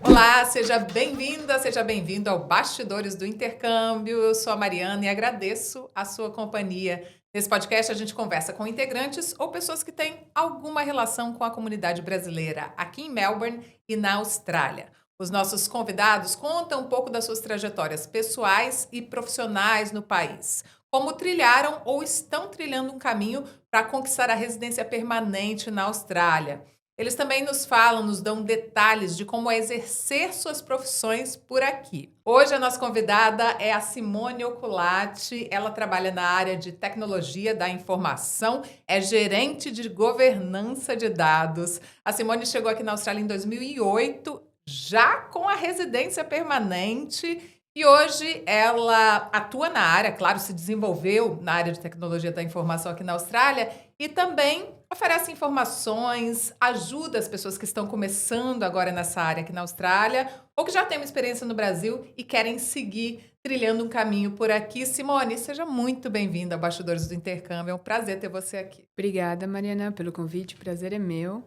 Olá, seja bem-vinda, seja bem-vindo ao Bastidores do Intercâmbio. Eu sou a Mariana e agradeço a sua companhia. Nesse podcast, a gente conversa com integrantes ou pessoas que têm alguma relação com a comunidade brasileira aqui em Melbourne e na Austrália. Os nossos convidados contam um pouco das suas trajetórias pessoais e profissionais no país, como trilharam ou estão trilhando um caminho para conquistar a residência permanente na Austrália. Eles também nos falam, nos dão detalhes de como é exercer suas profissões por aqui. Hoje a nossa convidada é a Simone Oculati. Ela trabalha na área de tecnologia da informação, é gerente de governança de dados. A Simone chegou aqui na Austrália em 2008, já com a residência permanente. E hoje ela atua na área, claro, se desenvolveu na área de tecnologia da informação aqui na Austrália e também oferece informações, ajuda as pessoas que estão começando agora nessa área aqui na Austrália ou que já têm uma experiência no Brasil e querem seguir trilhando um caminho por aqui. Simone, seja muito bem-vinda ao Bastidores do Intercâmbio. É um prazer ter você aqui. Obrigada, Mariana, pelo convite. O prazer é meu.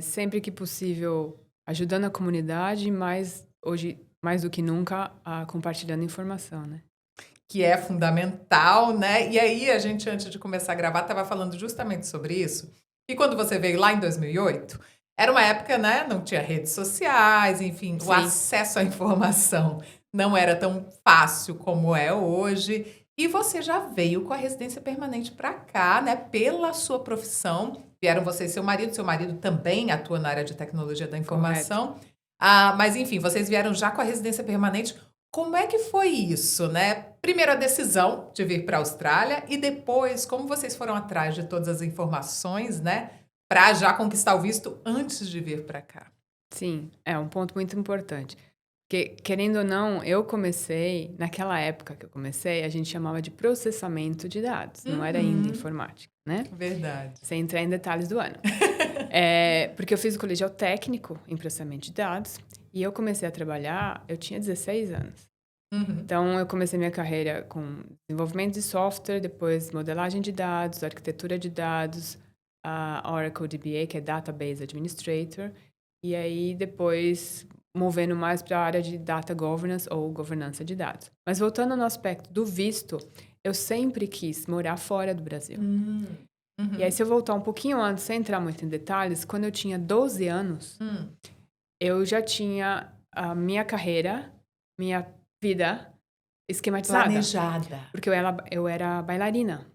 Sempre que possível, ajudando a comunidade, mas hoje, mais do que nunca, compartilhando informação, né? Que é fundamental, né? E aí, a gente, antes de começar a gravar, estava falando justamente sobre isso. E quando você veio lá em 2008, era uma época, né? Não tinha redes sociais, enfim, o Sim. acesso à informação não era tão fácil como é hoje. E você já veio com a residência permanente para cá, né? Pela sua profissão. Vieram você e seu marido também atua na área de tecnologia da Correto. informação. Mas, enfim, vocês vieram já com a residência permanente. Como é que foi isso, né? Primeiro a decisão de vir para a Austrália e depois como vocês foram atrás de todas as informações, né, para já conquistar o visto antes de vir para cá. Sim, é um ponto muito importante. Porque, querendo ou não, eu comecei, naquela época que eu comecei, a gente chamava de processamento de dados, não era ainda Uhum. informática, né? Verdade. Sem entrar em detalhes do ano. Porque eu fiz o colegial técnico em processamento de dados e eu comecei a trabalhar, eu tinha 16 anos. Uhum. Então, eu comecei minha carreira com desenvolvimento de software, depois modelagem de dados, arquitetura de dados, a Oracle DBA, que é Database Administrator, e aí depois movendo mais para a área de Data Governance ou governança de dados. Mas voltando no aspecto do visto, eu sempre quis morar fora do Brasil. Uhum. E aí, se eu voltar um pouquinho antes, sem entrar muito em detalhes, quando eu tinha 12 anos, eu já tinha a minha carreira, minha vida esquematizada. Planejada. Porque eu era bailarina.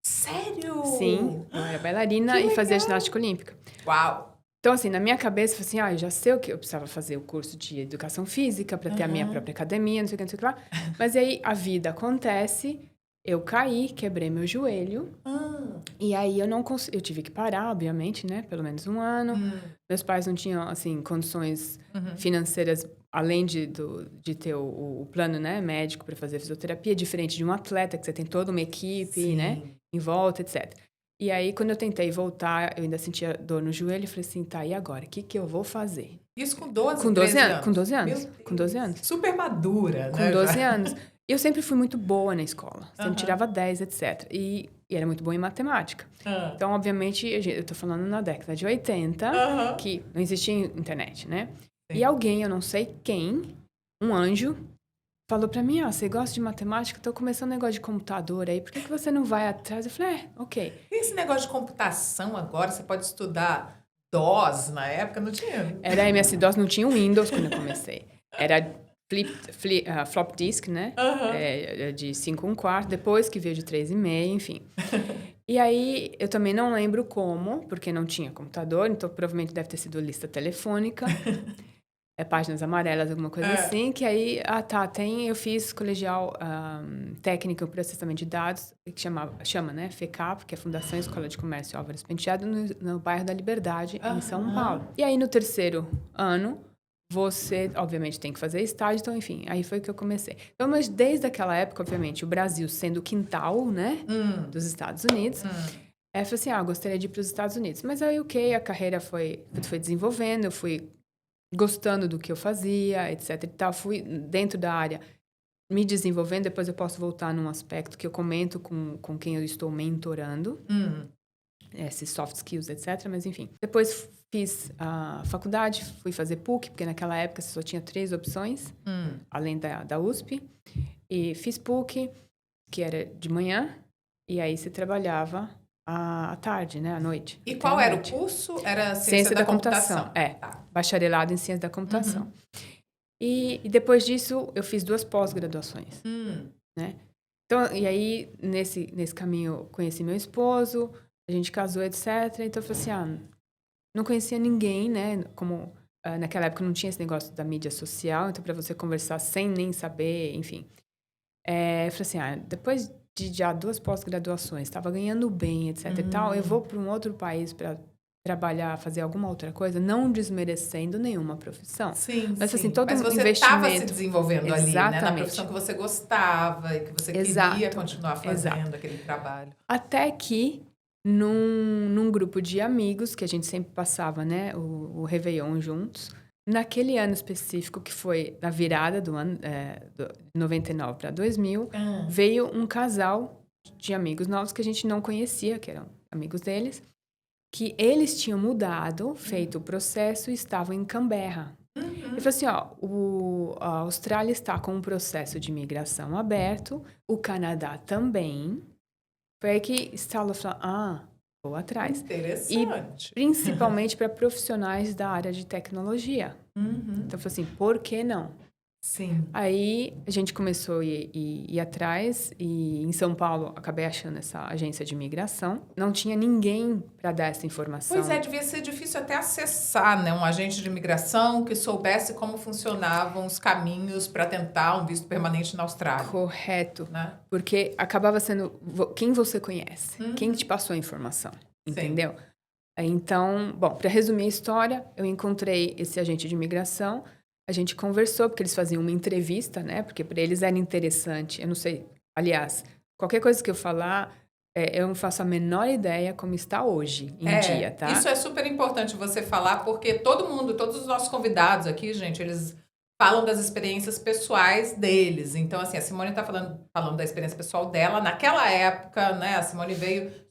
Sério? Sim, eu era bailarina Que e fazia legal. ginástica olímpica. Uau. Então, assim, na minha cabeça, eu falei assim, eu já sei o que eu precisava fazer, o curso de educação física para ter a minha Aham. própria academia, não sei o que, não sei o que lá. Mas aí a vida acontece, eu caí, quebrei meu joelho, Ah. e aí eu não consegui, eu tive que parar, obviamente, né, pelo menos um ano. Meus pais não tinham, assim, condições financeiras, além de ter o plano, né, médico para fazer fisioterapia, diferente de um atleta, que você tem toda uma equipe, né, Sim. em volta, etc. E aí, quando eu tentei voltar, eu ainda sentia dor no joelho, e falei assim, tá, e agora? O que que eu vou fazer? Isso com 12, Com 12 13 anos, com anos? 12 Meu anos, com 12 Deus. anos. Super madura, Com né, 12 já. anos. E eu sempre fui muito boa na escola. Sempre Aham. tirava 10, etc. E era muito boa em matemática. Hã. Então, obviamente, eu tô falando na década de 80, Aham. que não existia internet, né? Sim. E alguém, eu não sei quem, um anjo, falou pra mim, você gosta de matemática? Tô começando um negócio de computador aí, por que você não vai atrás? Eu falei, ok. Tem esse negócio de computação agora, você pode estudar DOS na época, não tinha? Era MS-DOS, não tinha o Windows quando eu comecei. Era flop disk, né? Aham. De 5 1/4, depois que veio de 3,5, enfim. E aí, eu também não lembro como, porque não tinha computador, então provavelmente deve ter sido lista telefônica, páginas amarelas, alguma coisa assim, que aí, eu fiz colegial técnico em processamento de dados, que chama, né, FECAP, que é Fundação Escola de Comércio Álvares Penteado, no bairro da Liberdade, em São Paulo. E aí, no terceiro ano, você, obviamente, tem que fazer estágio, então, enfim, aí foi que eu comecei. Então, mas desde aquela época, obviamente, o Brasil sendo o quintal, né, dos Estados Unidos, eu falei assim, eu gostaria de ir para os Estados Unidos. Mas aí, ok, a carreira foi desenvolvendo, eu fui gostando do que eu fazia, etc e tal, fui dentro da área me desenvolvendo, depois eu posso voltar num aspecto que eu comento com quem eu estou mentorando. esses soft skills, etc. Mas, enfim. Depois fiz a faculdade, fui fazer PUC, porque naquela época você só tinha 3 opções, além da USP. E fiz PUC, que era de manhã, e aí você trabalhava à tarde, né, à noite. E qual era o curso? Era ciência da computação. Tá. Bacharelado em ciência da computação. E depois disso, eu fiz 2 pós-graduações, né? Então, e aí, nesse caminho, eu conheci meu esposo, a gente casou, etc. Então, eu falei assim, não conhecia ninguém, né? Como naquela época não tinha esse negócio da mídia social, então, para você conversar sem nem saber, enfim. Eu falei assim, depois de já 2 pós-graduações, estava ganhando bem, etc e tal, eu vou para um outro país para trabalhar, fazer alguma outra coisa, não desmerecendo nenhuma profissão. Sim, mas, sim. assim, todo Mas um você estava se investimento. desenvolvendo ali, né? Na Exatamente. profissão que você gostava e que você queria continuar fazendo aquele trabalho. Até que, num grupo de amigos, que a gente sempre passava, né, o Réveillon juntos, naquele ano específico, que foi na virada do ano, de 99 para 2000, veio um casal de amigos novos que a gente não conhecia, que eram amigos deles, que eles tinham mudado, feito o processo e estavam em Canberra. Ele falou assim, a Austrália está com um processo de imigração aberto, o Canadá também. Foi aí que instalou, falou, vou atrás. Interessante. E principalmente para profissionais da área de tecnologia. Então, falou assim, por que não? Sim. Aí, a gente começou a ir atrás e em São Paulo, acabei achando essa agência de imigração. Não tinha ninguém para dar essa informação. Pois devia ser difícil até acessar, né? Um agente de imigração que soubesse como funcionavam os caminhos para tentar um visto permanente na Austrália. Correto. Né? Porque acabava sendo quem você conhece, quem te passou a informação, entendeu? Sim. Então, bom, para resumir a história, eu encontrei esse agente de imigração. A gente conversou, porque eles faziam uma entrevista, né? Porque para eles era interessante. Eu não sei, aliás, qualquer coisa que eu falar, eu não faço a menor ideia como está hoje em dia, tá? Isso é super importante você falar, porque todos os nossos convidados aqui, gente, eles falam das experiências pessoais deles. Então, assim, a Simone está falando da experiência pessoal dela. Naquela época, né? A Simone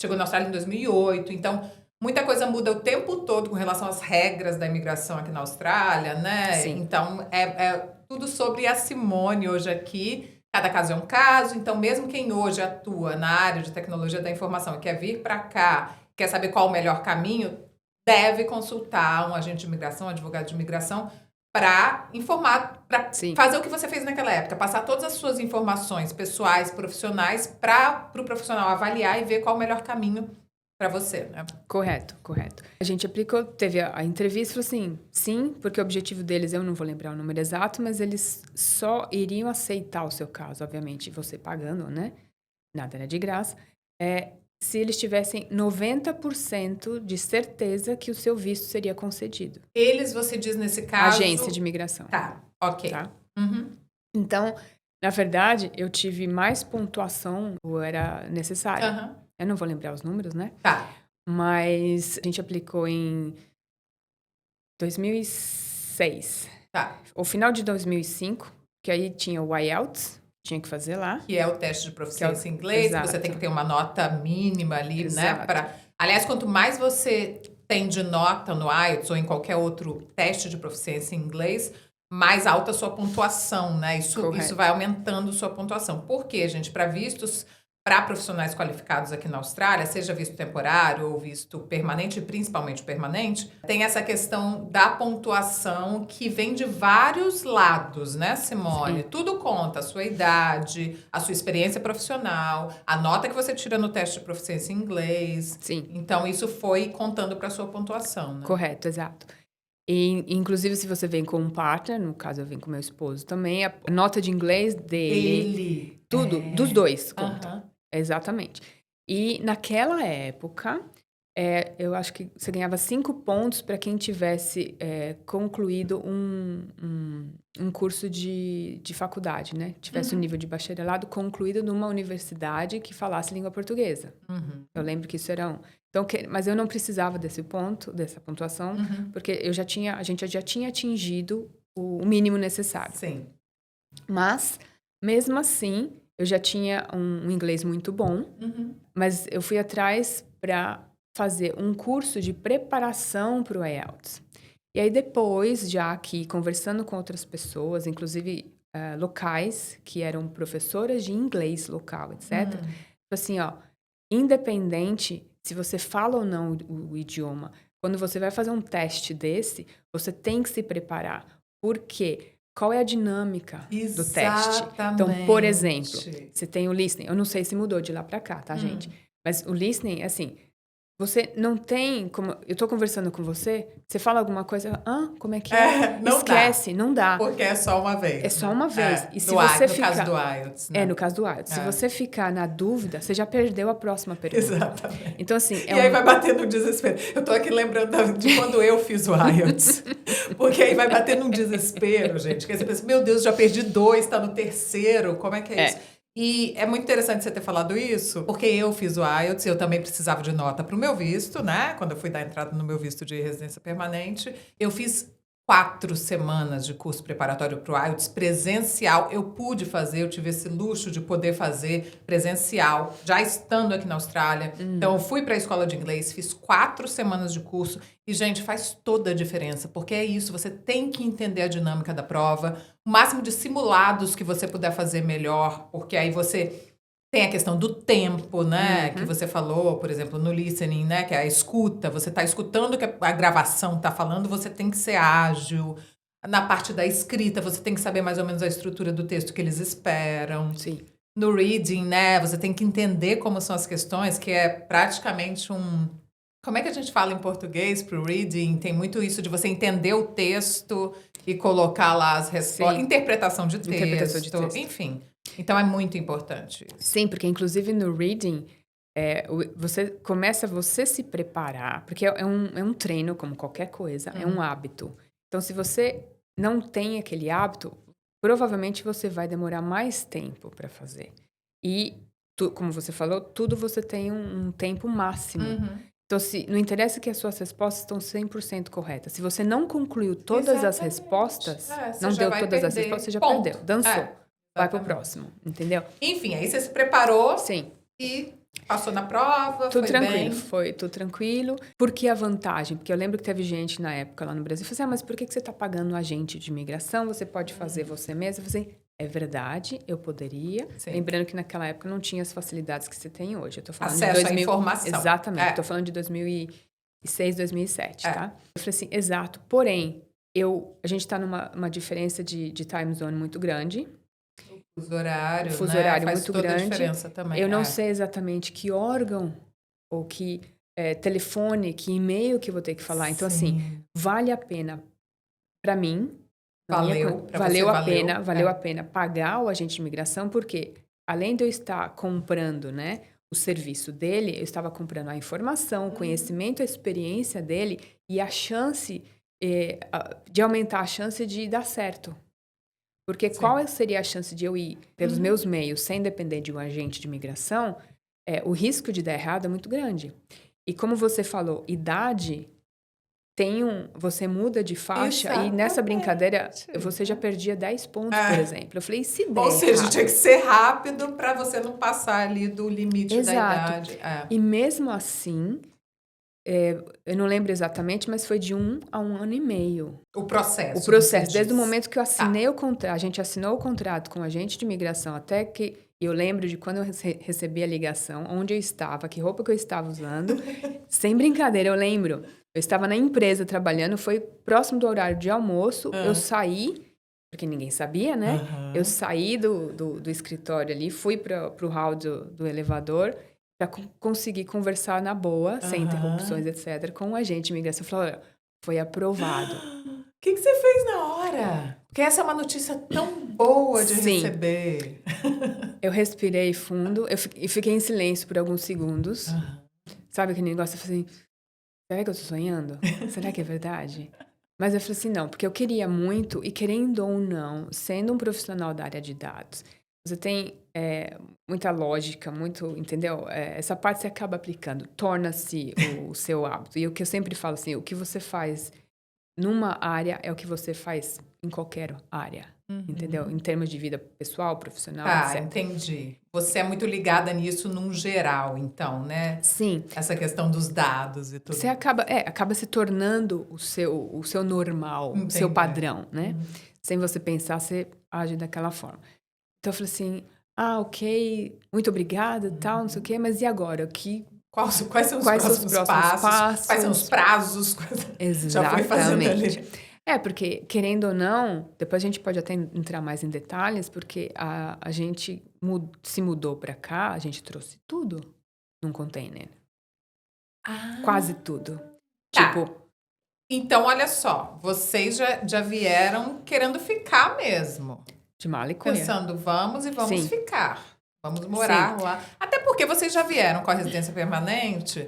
chegou na Austrália em 2008, então muita coisa muda o tempo todo com relação às regras da imigração aqui na Austrália, né? Sim. Então, é tudo sobre a Simone hoje aqui. Cada caso é um caso. Então, mesmo quem hoje atua na área de tecnologia da informação e quer vir para cá, quer saber qual o melhor caminho, deve consultar um agente de imigração, um advogado de imigração, para informar, para fazer o que você fez naquela época, passar todas as suas informações pessoais, profissionais, para o profissional avaliar e ver qual o melhor caminho para você, né? Correto. A gente aplicou, teve a entrevista, falou assim, sim, porque o objetivo deles, eu não vou lembrar o número exato, mas eles só iriam aceitar o seu caso, obviamente, você pagando, né? Nada era de graça. Se eles tivessem 90% de certeza que o seu visto seria concedido. Eles, você diz nesse caso... Agência de imigração. Tá, ok. Tá? Então, na verdade, eu tive mais pontuação do era necessário. Eu não vou lembrar os números, né? Tá. Mas a gente aplicou em 2006. Tá. O final de 2005, que aí tinha o IELTS, tinha que fazer lá. Que é o teste de proficiência em inglês, que você tem que ter uma nota mínima ali, né? Aliás, quanto mais você tem de nota no IELTS ou em qualquer outro teste de proficiência em inglês, mais alta a sua pontuação, né? Isso vai aumentando sua pontuação. Por quê, gente? Para vistos... Para profissionais qualificados aqui na Austrália, seja visto temporário ou visto permanente, principalmente permanente, tem essa questão da pontuação que vem de vários lados, né, Simone? Sim. Tudo conta, a sua idade, a sua experiência profissional, a nota que você tira no teste de proficiência em inglês. Sim. Então, isso foi contando para a sua pontuação, né? Correto, exato. E, inclusive, se você vem com um partner, no caso eu venho com meu esposo também, a nota de inglês dele... Tudo, dos dois conta. Exatamente. E naquela época, eu acho que você ganhava 5 pontos para quem tivesse concluído um curso de faculdade, né? Tivesse um nível de bacharelado concluído numa universidade que falasse língua portuguesa. Eu lembro que isso era um. Então, mas eu não precisava dessa pontuação, porque a gente já tinha atingido o mínimo necessário. Sim. Mas, mesmo assim, eu já tinha um inglês muito bom, mas eu fui atrás para fazer um curso de preparação para o IELTS. E aí depois, já aqui, conversando com outras pessoas, inclusive locais, que eram professoras de inglês local, etc. Assim, ó, independente se você fala ou não o idioma, quando você vai fazer um teste desse, você tem que se preparar. Por quê? Qual é a dinâmica do teste? Então, por exemplo, você tem o listening. Eu não sei se mudou de lá para cá, tá, gente? Mas o listening, assim, você não tem como... Eu tô conversando com você, você fala alguma coisa... como é que é? Não esquece, dá. Não dá. Porque é só uma vez. É só uma vez. E se no você caso do IELTS, né? no caso do IELTS. Se você ficar na dúvida, você já perdeu a próxima pergunta. Exatamente. Então, assim... E aí vai bater no desespero. Eu tô aqui lembrando de quando eu fiz o IELTS. Porque aí vai bater num desespero, gente. Que aí você pensa, meu Deus, já perdi 2, tá no terceiro. Como é que é isso? E é muito interessante você ter falado isso, porque eu fiz o IELTS, eu também precisava de nota para o meu visto, né? Quando eu fui dar entrada no meu visto de residência permanente, eu fiz 4 semanas de curso preparatório para o IELTS presencial. Eu pude fazer, eu tive esse luxo de poder fazer presencial, já estando aqui na Austrália. Então, eu fui para a escola de inglês, fiz 4 semanas de curso. E, gente, faz toda a diferença, porque é isso, você tem que entender a dinâmica da prova, o máximo de simulados que você puder fazer melhor, porque aí você tem a questão do tempo, né, que você falou, por exemplo, no listening, né, que é a escuta, você está escutando o que a gravação está falando, você tem que ser ágil. Na parte da escrita, você tem que saber mais ou menos a estrutura do texto que eles esperam. Sim. No reading, né, você tem que entender como são as questões, que é praticamente um... Como é que a gente fala em português pro reading? Tem muito isso de você entender o texto e colocar lá as respostas. Interpretação de texto. Enfim. Então, é muito importante isso. Sim, porque inclusive no reading, você começa a se preparar, porque é um treino, como qualquer coisa, é um hábito. Então, se você não tem aquele hábito, provavelmente você vai demorar mais tempo para fazer. E, como você falou, tudo você tem um tempo máximo. Então, não interessa que as suas respostas estão 100% corretas. Se você não concluiu todas as respostas, não deu todas as respostas, você já perdeu. Dançou. Vai pro próximo, entendeu? Enfim, aí você se preparou. Sim. E passou na prova, tudo foi tranquilo, bem. Foi tudo tranquilo. Por que a vantagem? Porque eu lembro que teve gente na época lá no Brasil que falou assim, mas por que você está pagando um agente de imigração? Você pode fazer você mesmo? Eu falei assim, é verdade, eu poderia. Sim. Lembrando que naquela época não tinha as facilidades que você tem hoje. Eu tô falando acesso à informação. Exatamente. Estou falando de 2006, 2007, tá? Eu falei assim, exato. Porém, a gente está numa diferença de time zone muito grande. O fuso horário, horário faz muito toda grande. A diferença também. Eu não sei exatamente que órgão ou que telefone, que e-mail que eu vou ter que falar. Então, assim, vale a pena para mim. Valeu a pena pagar o agente de imigração, porque além de eu estar comprando, né, o serviço dele, eu estava comprando a informação, o conhecimento, a experiência dele e a chance de aumentar a chance de dar certo. Porque qual seria a chance de eu ir pelos meus meios sem depender de um agente de imigração? O risco de dar errado é muito grande. E como você falou, idade... Você muda de faixa. Exatamente. E nessa brincadeira, você já perdia 10 pontos, por exemplo. Eu falei, se der Ou seja, tinha que ser rápido para você não passar ali do limite da idade. E mesmo assim, eu não lembro exatamente, mas foi de 1 a 1 ano e meio. O processo. Desde o momento que eu assinei o contrato, a gente assinou o contrato com o agente de imigração, até que eu lembro de quando eu recebi a ligação, onde eu estava, que roupa que eu estava usando. Sem brincadeira, eu lembro. Eu estava na empresa trabalhando, foi próximo do horário de almoço, eu saí, porque ninguém sabia, né? Eu saí do escritório ali, fui para o hall do elevador para conseguir conversar na boa, sem interrupções, etc., com o agente de imigração. Eu falei, olha, foi aprovado. O que você fez na hora? Porque essa é uma notícia tão boa de receber. Eu respirei fundo e fiquei em silêncio por alguns segundos. Sabe aquele negócio? Eu falei assim, será que eu tô sonhando? Será que é verdade? Mas eu falei assim, não, porque eu queria muito, e querendo ou não, sendo um profissional da área de dados, você tem muita lógica, entendeu? Essa parte você acaba aplicando, torna-se o seu hábito. E o que eu sempre falo assim, o que você faz numa área é o que você faz em qualquer área. entendeu? Em termos de vida pessoal, profissional, Tá, etc. entendi. Você é muito ligada nisso num geral, então, né? Sim, Essa questão dos dados e tudo. você acaba se tornando o seu normal, o seu Entendi. padrão, né? Sem você pensar, você age daquela forma. Então eu falei assim, ok, muito obrigada, tal, não sei o quê, mas e agora? Quais são os Quais são os próximos próximos passos? Quais são os passos? prazos? Já foi fazendo Exatamente. ali. Porque, querendo ou não, depois a gente pode até entrar mais em detalhes, porque a gente se mudou para cá, a gente trouxe tudo num container. Ah, Quase tudo. tá. Tipo, Então, olha só, vocês já vieram querendo ficar mesmo. de mala e cuia. Pensando, vamos e vamos Sim. ficar. Vamos morar lá. Até porque vocês já vieram com a residência permanente,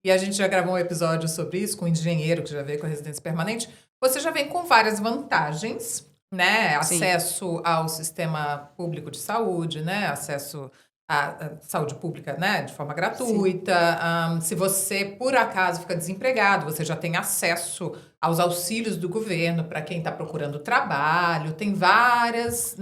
e a gente já gravou um episódio sobre isso, com um engenheiro que já veio com a residência permanente. Você já vem com várias vantagens, né? Sim. Acesso ao sistema público de saúde, né? Acesso à saúde pública, né? De forma gratuita. Se você, por acaso, fica desempregado, você já tem acesso aos auxílios do governo para quem está procurando trabalho. Tem várias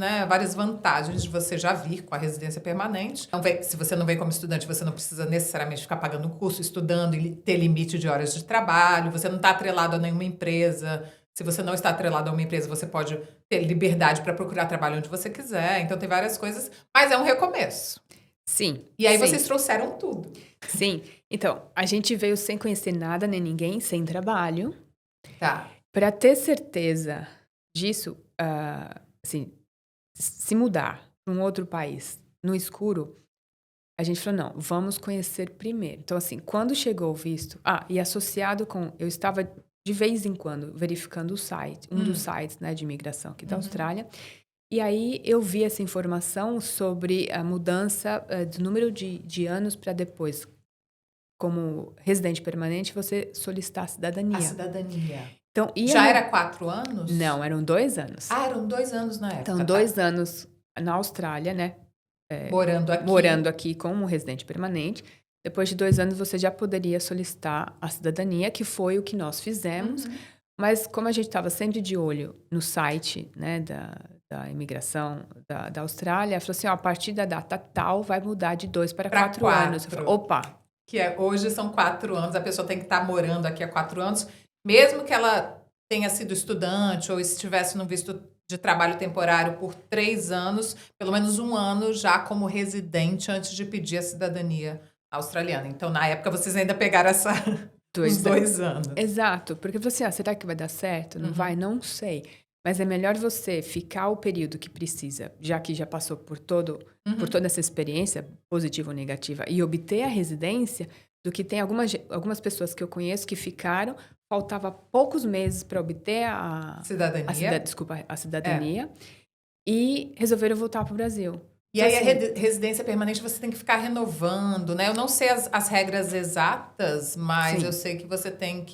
vantagens de você já vir com a residência permanente. Então, se você não vem como estudante, você não precisa necessariamente ficar pagando um curso, estudando e ter limite de horas de trabalho. Você não está atrelado a nenhuma empresa. Se você não está atrelado a uma empresa, você pode ter liberdade para procurar trabalho onde você quiser. Então, tem várias coisas, mas é um recomeço. Sim. E aí sim. vocês trouxeram tudo. Sim. Então, a gente veio sem conhecer nada nem ninguém, sem trabalho. Tá. Para ter certeza disso, assim, se mudar para um outro país no escuro, a gente falou, não, vamos conhecer primeiro. Então, assim, quando chegou o visto... e associado com... Eu estava, de vez em quando, verificando o site, um dos sites, né, de imigração aqui da Austrália. E aí, eu vi essa informação sobre a mudança do número de anos para depois, como residente permanente, você solicitar a cidadania. A cidadania. Então, Já era 4 anos? Não, eram 2 anos. Eram 2 anos na época. Então, 2 anos na Austrália, né? Morando aqui como residente permanente. Depois de 2 anos, você já poderia solicitar a cidadania, que foi o que nós fizemos. Mas como a gente estava sempre de olho no site, né, da imigração da Austrália, falou assim, a partir da data tal, vai mudar de 2 para 4 anos. Eu falei, opa! Hoje são 4 anos, a pessoa tem que estar morando aqui há 4 anos, mesmo que ela tenha sido estudante ou estivesse no visto de trabalho temporário por 3 anos, pelo menos 1 ano já como residente antes de pedir a cidadania australiana. Então, na época, vocês ainda pegaram os 2 anos. Exato, porque você, será que vai dar certo? Não vai? Não sei. Mas é melhor você ficar o período que precisa, já que já passou por toda essa experiência, positiva ou negativa, e obter a residência, do que tem algumas pessoas que eu conheço que ficaram, faltava poucos meses para obter a cidadania, e resolveram voltar para o Brasil. E aí, a residência permanente, você tem que ficar renovando, né? Eu não sei as regras exatas, mas eu sei que você tem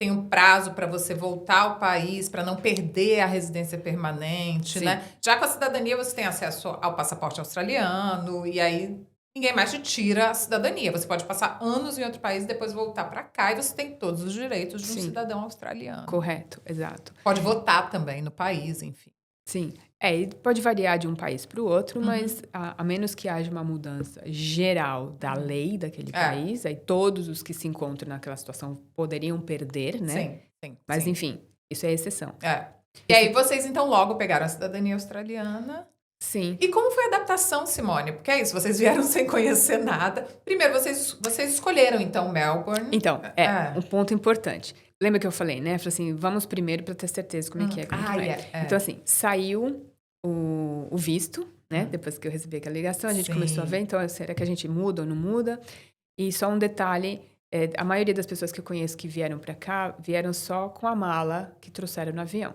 um prazo para você voltar ao país, para não perder a residência permanente, né? Já com a cidadania, você tem acesso ao passaporte australiano, e aí ninguém mais te tira a cidadania. Você pode passar anos em outro país e depois voltar para cá, e você tem todos os direitos de um cidadão australiano. Correto, exato. Pode votar também no país, enfim. Sim. E pode variar de um país para o outro, mas a menos que haja uma mudança geral da lei daquele país, aí todos os que se encontram naquela situação poderiam perder, né? Sim. Mas, enfim, isso é exceção. E aí, vocês, então, logo pegaram a cidadania australiana. Sim. E como foi a adaptação, Simone? Porque é isso, vocês vieram sem conhecer nada. Primeiro, vocês escolheram, então, Melbourne. Então, um ponto importante. Lembra que eu falei, né? Falei assim, vamos primeiro para ter certeza como é que é. Então, assim, saiu o visto, né? Depois que eu recebi aquela ligação, a gente começou a ver, então, será que a gente muda ou não muda? E só um detalhe, a maioria das pessoas que eu conheço que vieram para cá, vieram só com a mala que trouxeram no avião.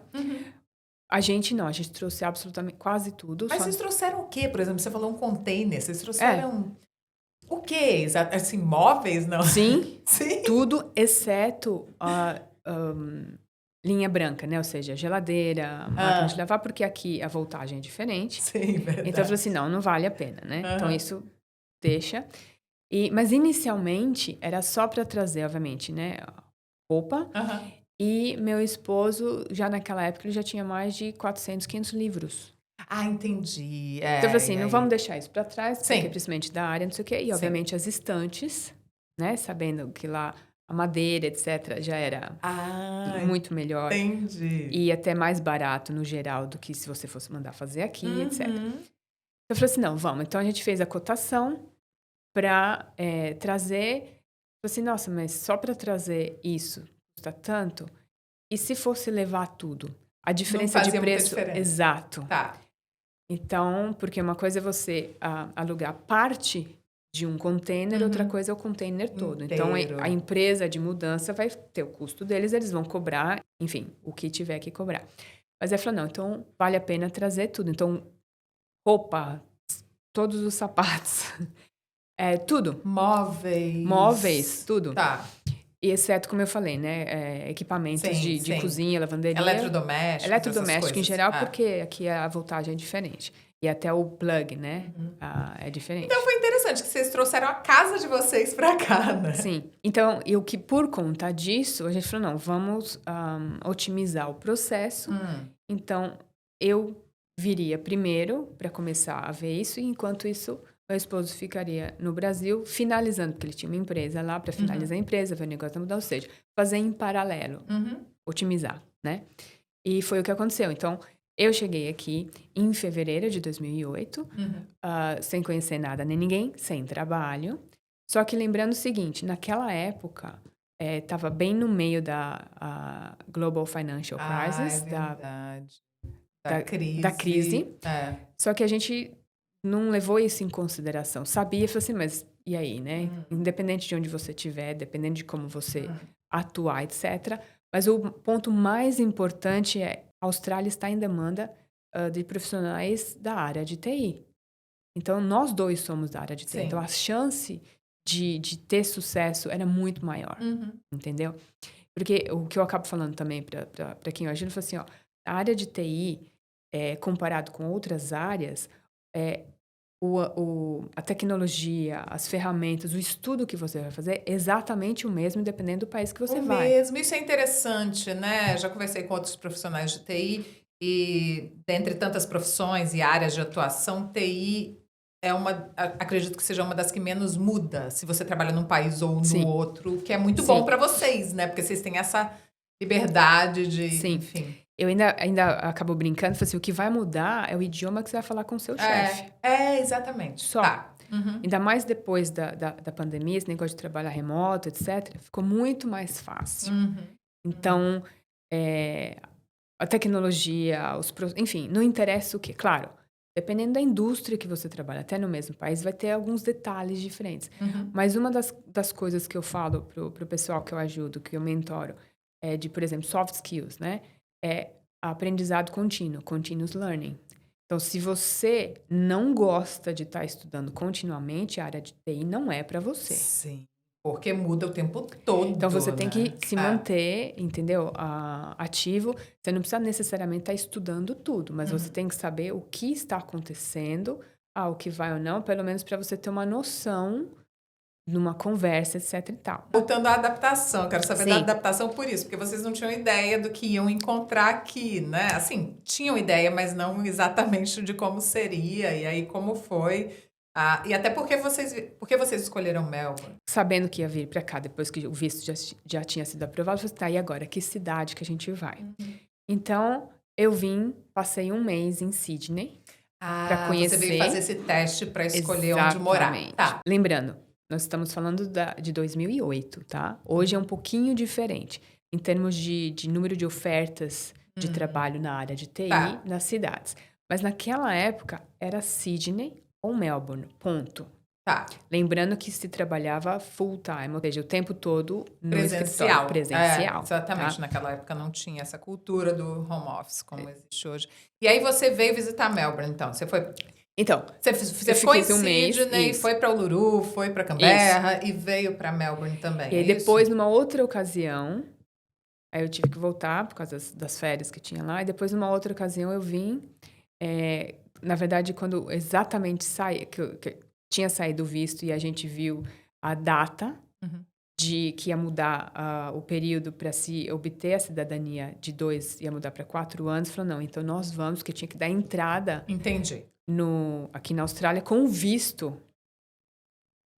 A gente não, a gente trouxe absolutamente quase tudo. Mas vocês trouxeram o quê? Por exemplo, você falou um container, vocês trouxeram... O quê? Assim, móveis, não? Sim, tudo exceto linha branca, né? Ou seja, geladeira, máquina de lavar, porque aqui a voltagem é diferente. Sim, verdade. Então, eu falei assim, não vale a pena, né? Então, isso deixa. Mas, inicialmente, era só para trazer, obviamente, né? Roupa E meu esposo, já naquela época, ele já tinha mais de 400, 500 livros. Ah, entendi. Então, eu falei assim, E não aí? vamos deixar isso para trás, porque Sim. principalmente da área, não sei o quê. E, Sim. obviamente, as estantes, né? Sabendo que lá a madeira, etc., já era Ah, muito melhor. entendi. E até mais barato, no geral, do que se você fosse mandar fazer aqui, etc. Uhum. Então, eu falei assim, não, vamos. Então, a gente fez a cotação para trazer. Falei assim, nossa, mas só para trazer isso custa tanto? E se fosse levar tudo? A Não diferença de fazia muita preço... diferença. Exato. Tá. Então, porque uma coisa é você alugar parte de um container, outra coisa é o container todo. Então, Inteiro. a empresa de mudança vai ter o custo deles, eles vão cobrar, enfim, o que tiver que cobrar. Mas ela falou, não, então vale a pena trazer tudo. Então, roupa, todos os sapatos, tudo. Móveis, tudo. Tá. E exceto, como eu falei, né, equipamentos Sim, de sim. cozinha, lavanderia. Eletrodomésticos, Eletrodoméstico em essas geral, coisas. porque aqui a voltagem é diferente. E até o plug, né, é diferente. Então foi interessante que vocês trouxeram a casa de vocês pra cá, né? Sim. Então, e o que por conta disso, a gente falou, não, vamos otimizar o processo. Então, eu viria primeiro para começar a ver isso, e enquanto isso, meu esposo ficaria no Brasil, finalizando, porque ele tinha uma empresa lá, para finalizar a empresa, ver o negócio da mudança, ou seja, fazer em paralelo, otimizar, né? E foi o que aconteceu. Então, eu cheguei aqui em fevereiro de 2008, sem conhecer nada nem ninguém, sem trabalho. Só que lembrando o seguinte, naquela época, estava bem no meio da Global Financial Crisis, é verdade. da crise. É. Só que a gente não levou isso em consideração. Sabia, falou assim, mas e aí, né? Independente de onde você estiver, dependendo de como você atuar, etc. Mas o ponto mais importante é a Austrália está em demanda de profissionais da área de TI. Então, nós dois somos da área de TI. Sim. Então, a chance de ter sucesso era muito maior, entendeu? Porque o que eu acabo falando também para quem eu ajudo, eu falo assim, ó, a área de TI, comparado com outras áreas, a tecnologia, as ferramentas, o estudo que você vai fazer é exatamente o mesmo, dependendo do país que você vai. Mesmo. Isso é interessante, né? Já conversei com outros profissionais de TI e, dentre tantas profissões e áreas de atuação, TI acredito que seja uma das que menos muda se você trabalha num país ou no Sim. outro, que é muito Sim. bom para vocês, né? Porque vocês têm essa liberdade de, Sim. enfim. Eu ainda acabo brincando, falei assim, o que vai mudar é o idioma que você vai falar com o seu chefe. Exatamente. Só. Tá. Ainda mais depois da pandemia, esse negócio de trabalhar remoto, etc., ficou muito mais fácil. Então, a tecnologia, enfim, não interessa o quê. Claro, dependendo da indústria que você trabalha, até no mesmo país, vai ter alguns detalhes diferentes. Mas uma das coisas que eu falo pro pessoal que eu ajudo, que eu mentoro, é de, por exemplo, soft skills, né? É aprendizado contínuo, continuous learning. Então, se você não gosta de estar estudando continuamente, a área de TI não é para você. Sim. Porque muda o tempo todo. Então, você tem né? que se manter, entendeu? Ativo. Você não precisa necessariamente estar estudando tudo, mas você tem que saber o que está acontecendo, o que vai ou não, pelo menos para você ter uma noção numa conversa, etc e tal. Voltando à adaptação, quero saber da Sim. adaptação por isso, porque vocês não tinham ideia do que iam encontrar aqui, né? Assim, tinham ideia, mas não exatamente de como seria, e aí como foi. E até porque vocês escolheram Melbourne? Sabendo que ia vir para cá, depois que o visto já tinha sido aprovado, eu falei, tá, e agora? Que cidade que a gente vai? Então, eu passei um mês em Sydney para conhecer. Você veio fazer esse teste para escolher onde morar. Tá. Lembrando, nós estamos falando de 2008, tá? Hoje é um pouquinho diferente, em termos de número de ofertas de trabalho na área de TI nas cidades. Mas naquela época, era Sydney ou Melbourne, ponto. Tá. Lembrando que se trabalhava full time, ou seja, o tempo todo no Presencial. escritório, presencial. Exatamente. Tá? Naquela época não tinha essa cultura do home office como existe hoje. E aí você veio visitar Melbourne, então. Você foi... Então, você foi em um mês, Sydney, foi para Uluru, foi para Canberra e veio para Melbourne também. E aí depois, numa outra ocasião, aí eu tive que voltar por causa das férias que tinha lá. E depois, numa outra ocasião, eu vim. Na verdade, quando exatamente que tinha saído o visto e a gente viu a data, de que ia mudar o período para se obter a cidadania de 2, ia mudar para 4 anos, falou, não, então nós vamos, porque tinha que dar entrada Entendi. aqui na Austrália com visto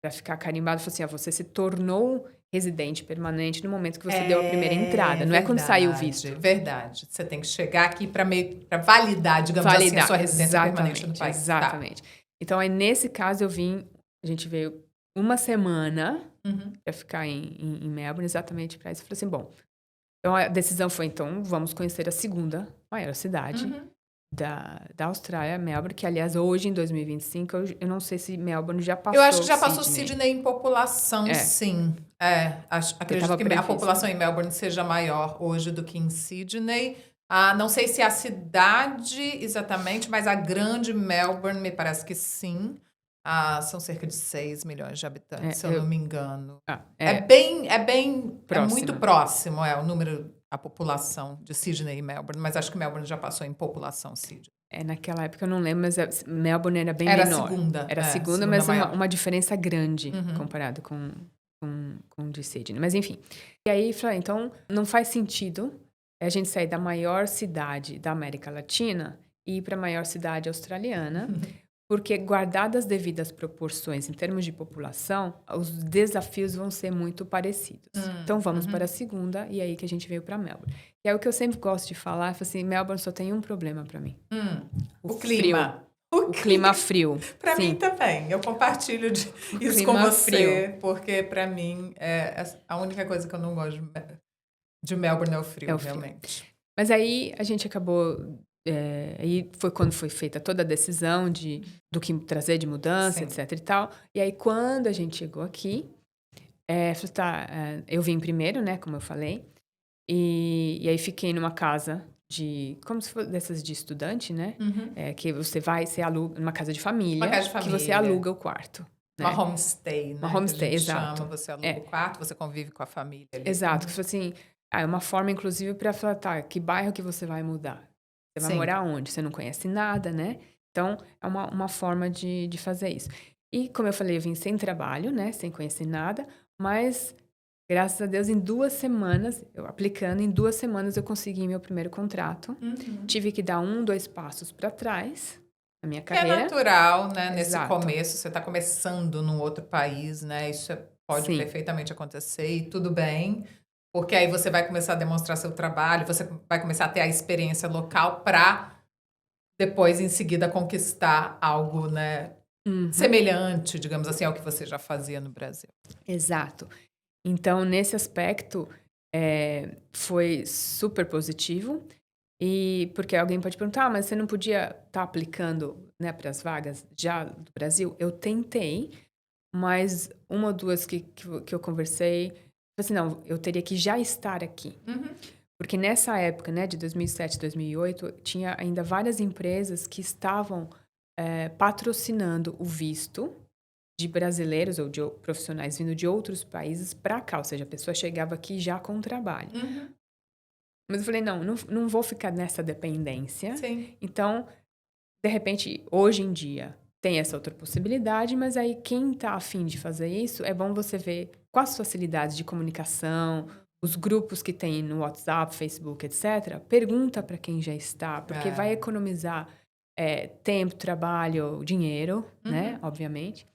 para ficar carimbado. Falou assim, você se tornou residente permanente no momento que você deu a primeira entrada. Não é quando saiu o visto. Verdade. Você tem que chegar aqui para validar, digamos assim, a sua residência permanente no país. Exatamente. Tá. Então, aí, nesse caso, a gente veio uma semana para ficar em Melbourne, exatamente para isso. Eu falei assim, bom, então a decisão foi, então, vamos conhecer a segunda maior cidade da Austrália, Melbourne, que, aliás, hoje, em 2025, eu não sei se Melbourne já passou. Eu acho que já passou Sydney em população, sim. Acredito que a população em Melbourne seja maior hoje do que em Sydney. Não sei se a cidade exatamente, mas a grande Melbourne me parece que sim. São cerca de 6 milhões de habitantes, se eu não me engano. É muito próximo, o número, a população de Sydney e Melbourne, mas acho que Melbourne já passou em população Sydney. Naquela época eu não lembro, mas Melbourne era bem menor. Era a segunda, mas uma diferença grande comparado com de Sydney. Mas enfim. E aí, falei, então não faz sentido a gente sair da maior cidade da América Latina e ir para a maior cidade australiana, porque, guardadas as devidas proporções em termos de população, os desafios vão ser muito parecidos. Então, vamos para a segunda, e aí que a gente veio para Melbourne. E aí, o que eu sempre gosto de falar é assim, Melbourne só tem um problema para mim. O clima. O clima frio. Para mim também. Eu compartilho isso com você, porque para mim a única coisa que eu não gosto de Melbourne é o frio, realmente. Mas aí a gente acabou... aí foi quando foi feita toda a decisão do que trazer de mudança, etc e tal. E aí, quando a gente chegou aqui, eu vim primeiro, né, como eu falei, e aí fiquei numa casa como se fosse dessas de estudante, né? Que você aluga numa casa de família, que você aluga o quarto. Né? Uma homestay, né? Uma homestay, exato. Você aluga o quarto, você convive com a família ali. Exato. Que assim, é uma forma, inclusive, para falar, que bairro que você vai mudar? Você vai morar onde? Você não conhece nada, né? Então, é uma forma de fazer isso. E, como eu falei, eu vim sem trabalho, né? Sem conhecer nada, mas... Graças a Deus, em 2 semanas, em 2 semanas eu consegui meu primeiro contrato. Tive que dar 2 passos para trás na minha carreira. É natural, né? Nesse começo, você está começando num outro país, né? Isso pode perfeitamente acontecer e tudo bem. Porque aí você vai começar a demonstrar seu trabalho, você vai começar a ter a experiência local para depois, em seguida, conquistar algo, né? Semelhante, digamos assim, ao que você já fazia no Brasil. Exato. Então, nesse aspecto, foi super positivo. E porque alguém pode perguntar, mas você não podia estar aplicando, né, para as vagas já do Brasil? Eu tentei, mas uma ou duas que eu conversei, assim, não, eu teria que já estar aqui. Porque nessa época, né, de 2007, 2008, tinha ainda várias empresas que estavam patrocinando o visto de brasileiros ou de profissionais vindo de outros países para cá. Ou seja, a pessoa chegava aqui já com trabalho. Mas eu falei, não vou ficar nessa dependência. Sim. Então, de repente, hoje em dia, tem essa outra possibilidade, mas aí quem está afim de fazer isso, é bom você ver quais facilidades de comunicação, os grupos que tem no WhatsApp, Facebook, etc. Pergunta para quem já está, porque vai economizar tempo, trabalho, dinheiro, né? Obviamente.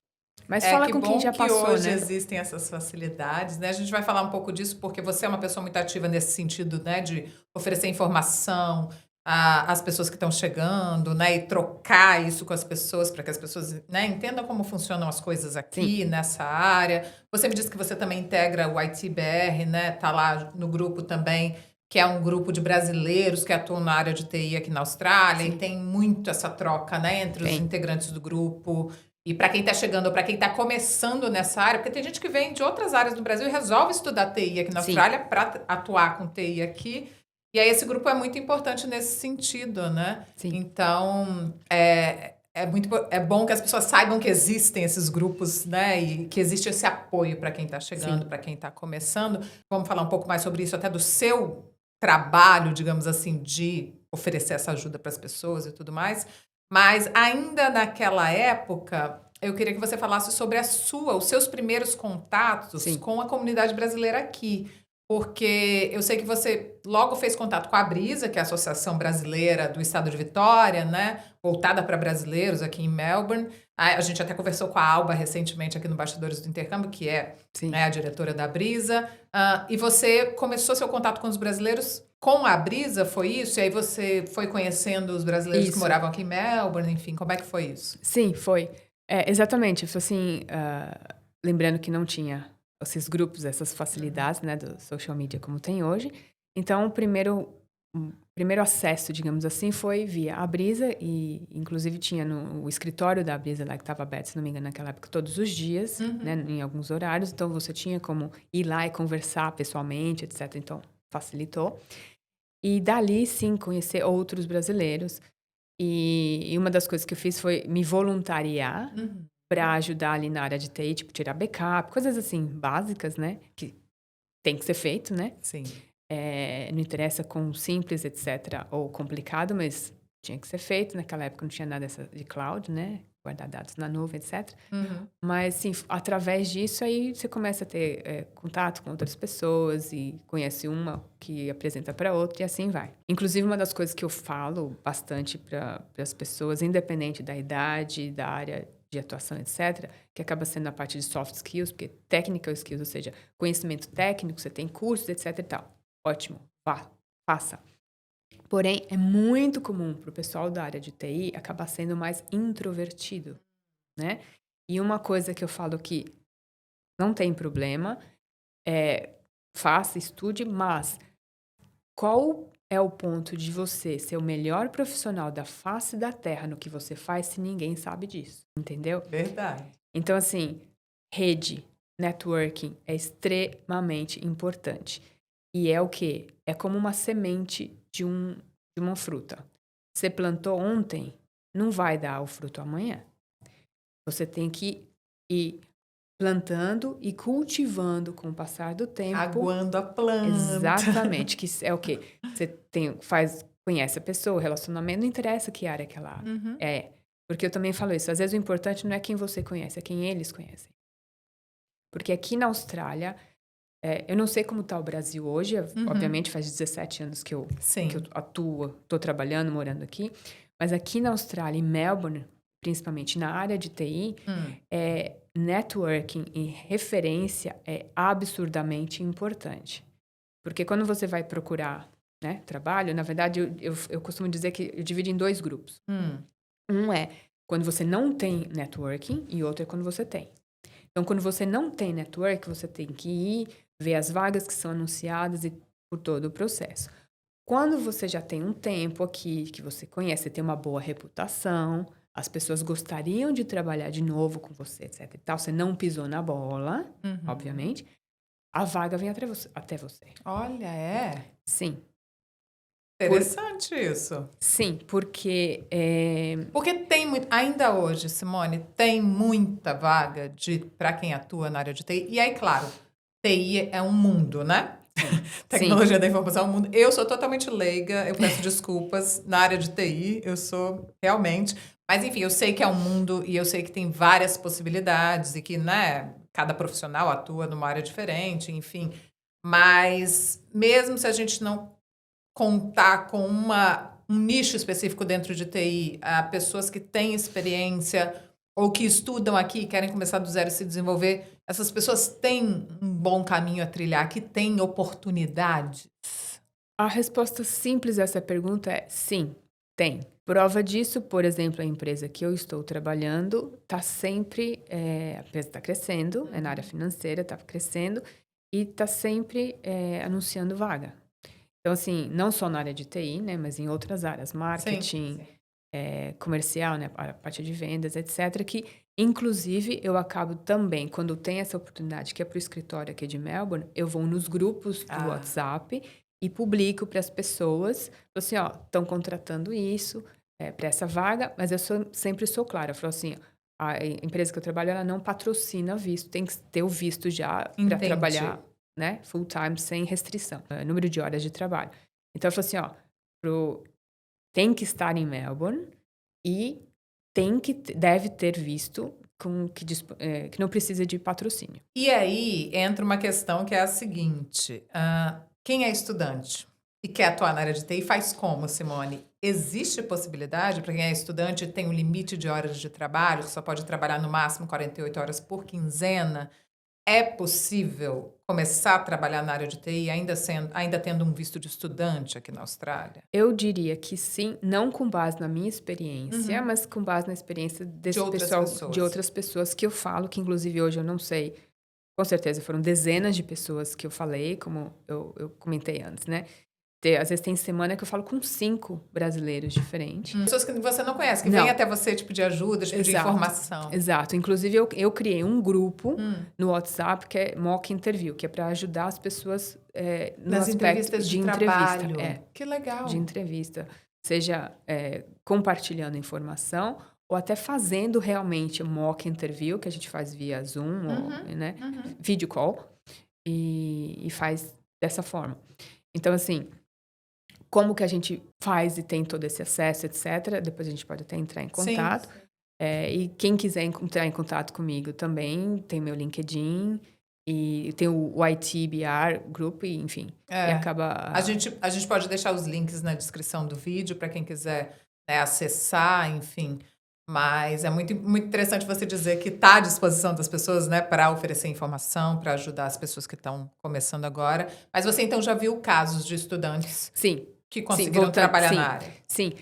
Mas fala com quem já passou, que hoje né? existem essas facilidades, né? A gente vai falar um pouco disso porque você é uma pessoa muito ativa nesse sentido, né? De oferecer informação às pessoas que estão chegando, né? E trocar isso com as pessoas para que as pessoas, né, entendam como funcionam as coisas aqui nessa área. Você me disse que você também integra o ITBR, né? Tá lá no grupo também, que é um grupo de brasileiros que atuam na área de TI aqui na Austrália. E tem muito essa troca, né? Entre os integrantes do grupo. E para quem está chegando ou para quem está começando nessa área, porque tem gente que vem de outras áreas do Brasil e resolve estudar TI aqui na Austrália para atuar com TI aqui. E aí esse grupo é muito importante nesse sentido, né? Então, é bom que as pessoas saibam que existem esses grupos, né? E que existe esse apoio para quem está chegando, para quem está começando. Vamos falar um pouco mais sobre isso, até do seu trabalho, digamos assim, de oferecer essa ajuda para as pessoas e tudo mais. Mas ainda naquela época, eu queria que você falasse sobre os seus primeiros contatos Sim. com a comunidade brasileira aqui. Porque eu sei que você logo fez contato com a Brisa, que é a Associação Brasileira do Estado de Vitória, né? Voltada para brasileiros aqui em Melbourne. A gente até conversou com a Alba recentemente aqui no Bastidores do Intercâmbio, que é, Sim. né, a diretora da Brisa. E você começou seu contato com os brasileiros com a Brisa, foi isso? E aí você foi conhecendo os brasileiros que Isso. moravam aqui em Melbourne, enfim, como é que foi isso? Sim, foi. Exatamente. Foi assim, lembrando que não tinha esses grupos, essas facilidades, né, do social media como tem hoje. Então, o primeiro acesso, digamos assim, foi via a Brisa e, inclusive, tinha o escritório da Brisa lá que estava aberto, se não me engano, naquela época, todos os dias, né, em alguns horários. Então, você tinha como ir lá e conversar pessoalmente, etc. Então, facilitou. E dali, sim, conhecer outros brasileiros. E uma das coisas que eu fiz foi me voluntariar para ajudar ali na área de TI, tipo, tirar backup, coisas assim, básicas, né? Que tem que ser feito, né? Sim. Não interessa com simples, etc., ou complicado, mas tinha que ser feito. Naquela época não tinha nada de cloud, né? Guardar dados na nuvem, etc. Mas, sim, através disso, aí você começa a ter contato com outras pessoas e conhece uma que apresenta para outra e assim vai. Inclusive, uma das coisas que eu falo bastante para as pessoas, independente da idade, da área de atuação, etc., que acaba sendo a parte de soft skills, porque technical skills, ou seja, conhecimento técnico, você tem cursos, etc. e tal. Ótimo, vá, faça. Porém, é muito comum para o pessoal da área de TI acabar sendo mais introvertido, né? E uma coisa que eu falo que não tem problema, faça, estude, mas qual é o ponto de você ser o melhor profissional da face da Terra no que você faz se ninguém sabe disso, entendeu? Verdade. Então, assim, rede, networking é extremamente importante. E é o quê? É como uma semente de uma fruta. Você plantou ontem, não vai dar o fruto amanhã. Você tem que ir plantando e cultivando com o passar do tempo. Aguando a planta. Exatamente, que é o quê? Você conhece a pessoa, o relacionamento, não interessa que área que ela é. Porque eu também falo isso, às vezes o importante não é quem você conhece, é quem eles conhecem. Porque aqui na Austrália, eu não sei como está o Brasil hoje, obviamente faz 17 anos que eu atuo, estou trabalhando, morando aqui, mas aqui na Austrália, em Melbourne, principalmente na área de TI, networking e referência é absurdamente importante. Porque quando você vai procurar, né, trabalho, na verdade, eu costumo dizer que eu divido em 2 grupos. Um é quando você não tem networking e outro é quando você tem. Então, quando você não tem network, você tem que ir ver as vagas que são anunciadas e por todo o processo. Quando você já tem um tempo aqui, que você conhece, você tem uma boa reputação, as pessoas gostariam de trabalhar de novo com você, etc e tal, você não pisou na bola, obviamente, a vaga vem até você. Olha, é? Sim. Interessante isso. Sim, porque... Porque tem ainda hoje, Simone, tem muita vaga para quem atua na área de TI. E aí, claro, TI é um mundo, né? Tecnologia da informação é um mundo. Eu sou totalmente leiga, eu peço desculpas na área de TI, eu sou realmente. Mas, enfim, eu sei que é um mundo e eu sei que tem várias possibilidades e que, né, cada profissional atua numa área diferente, enfim. Mas, mesmo se a gente não contar com um nicho específico dentro de TI, pessoas que têm experiência ou que estudam aqui e querem começar do zero e se desenvolver, essas pessoas têm um bom caminho a trilhar, que têm oportunidades? A resposta simples a essa pergunta é sim, tem. Prova disso, por exemplo, a empresa que eu estou trabalhando está sempre, a empresa está crescendo, na área financeira, está crescendo e está sempre anunciando vaga. Então, assim, não só na área de TI, né, mas em outras áreas, marketing, comercial, né, a parte de vendas, etc., que, inclusive, eu acabo também, quando tem essa oportunidade, que é para o escritório aqui de Melbourne, eu vou nos grupos do WhatsApp e publico para as pessoas, assim, ó, estão contratando isso para essa vaga, mas eu sempre sou clara, eu falo assim, a empresa que eu trabalho, ela não patrocina visto, tem que ter o visto já para trabalhar, né, full time, sem restrição, número de horas de trabalho. Então, eu falo assim, ó, tem que estar em Melbourne e deve ter visto que não precisa de patrocínio. E aí entra uma questão que é a seguinte: quem é estudante e quer atuar na área de TI faz como, Simone? Existe possibilidade para quem é estudante e tem um limite de horas de trabalho, que só pode trabalhar no máximo 48 horas por quinzena? É possível começar a trabalhar na área de TI ainda tendo um visto de estudante aqui na Austrália? Eu diria que sim, não com base na minha experiência, mas com base na experiência desse outras pessoal, pessoas. de outras pessoas que eu falo, que inclusive hoje eu não sei, com certeza foram dezenas de pessoas que eu falei, como eu comentei antes, né? Às vezes tem semana que eu falo com 5 brasileiros diferentes. Pessoas que você não conhece, que Não. vêm até você te pedir ajuda, te pedir Exato. informação. Exato. Inclusive, eu criei um grupo no WhatsApp que é Mock Interview, que é para ajudar as pessoas no Nas aspecto entrevistas de trabalho. Que legal. De entrevista. Seja compartilhando informação ou até fazendo realmente mock interview, que a gente faz via Zoom, ou, né, video call, e faz dessa forma. Então, assim, como que a gente faz e tem todo esse acesso, etc. Depois a gente pode até entrar em contato. Sim. E quem quiser entrar em contato comigo também, tem meu LinkedIn e tem o ITBR Group, e, enfim. E acaba... A gente pode deixar os links na descrição do vídeo para quem quiser, né, acessar, enfim. Mas é muito, muito interessante você dizer que está à disposição das pessoas, né, para oferecer informação, para ajudar as pessoas que estão começando agora. Mas você, então, já viu casos de estudantes que conseguiram trabalhar na área? Sim.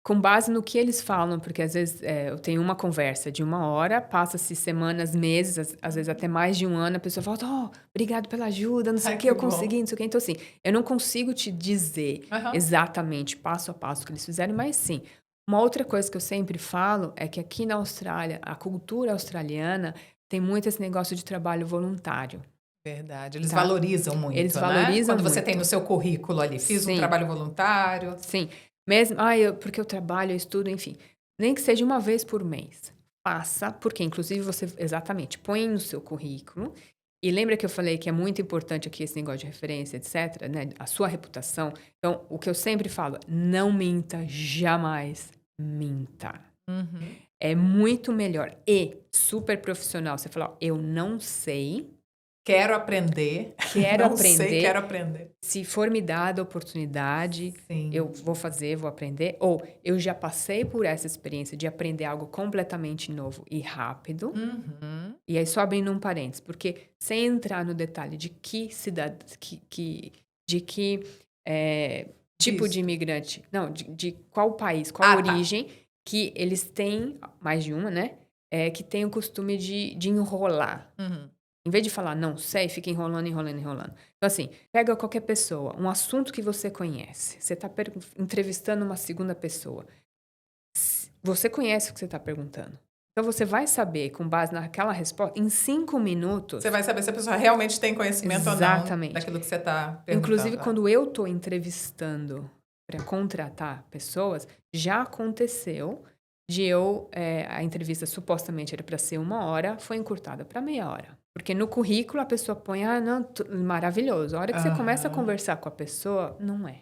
Com base no que eles falam, porque às vezes eu tenho uma conversa de 1 hora, passa-se semanas, meses, às vezes até mais de 1 ano, a pessoa fala, obrigado pela ajuda, não sei o que eu consegui, não sei o que. Então, assim, eu não consigo te dizer exatamente, passo a passo, o que eles fizeram, mas sim. Uma outra coisa que eu sempre falo é que aqui na Austrália, a cultura australiana tem muito esse negócio de trabalho voluntário. Verdade. Eles valorizam muito, Eles né? valorizam Quando você muito. tem no seu currículo ali, fiz um trabalho voluntário. Sim. Mesmo, porque eu trabalho, eu estudo, enfim. Nem que seja uma vez por mês. Faça, porque inclusive você, exatamente, põe no seu currículo. E lembra que eu falei que é muito importante aqui esse negócio de referência, etc., né? A sua reputação. Então, o que eu sempre falo, não minta, jamais minta. É muito melhor e super profissional. Você falar, eu não sei. Quero aprender. Não sei, aprender. Quero aprender. Se for me dada a oportunidade, eu vou fazer, vou aprender. Ou eu já passei por essa experiência de aprender algo completamente novo e rápido. E aí só abrindo um parênteses, porque sem entrar no detalhe de que cidade, de que tipo de imigrante, não, de qual país, qual origem, que eles têm, mais de uma, né? Que tem o costume de enrolar. Em vez de falar não sei, fica enrolando. Então, assim, pega qualquer pessoa, um assunto que você conhece. Você está entrevistando uma segunda pessoa. Você conhece o que você está perguntando. Então, você vai saber, com base naquela resposta, em 5 minutos... Você vai saber se a pessoa realmente tem conhecimento ou não daquilo que você está perguntando. Inclusive, quando eu estou entrevistando para contratar pessoas, já aconteceu de a entrevista supostamente era para ser 1 hora, foi encurtada para meia hora. Porque no currículo a pessoa põe, maravilhoso. A hora que você começa a conversar com a pessoa, não é.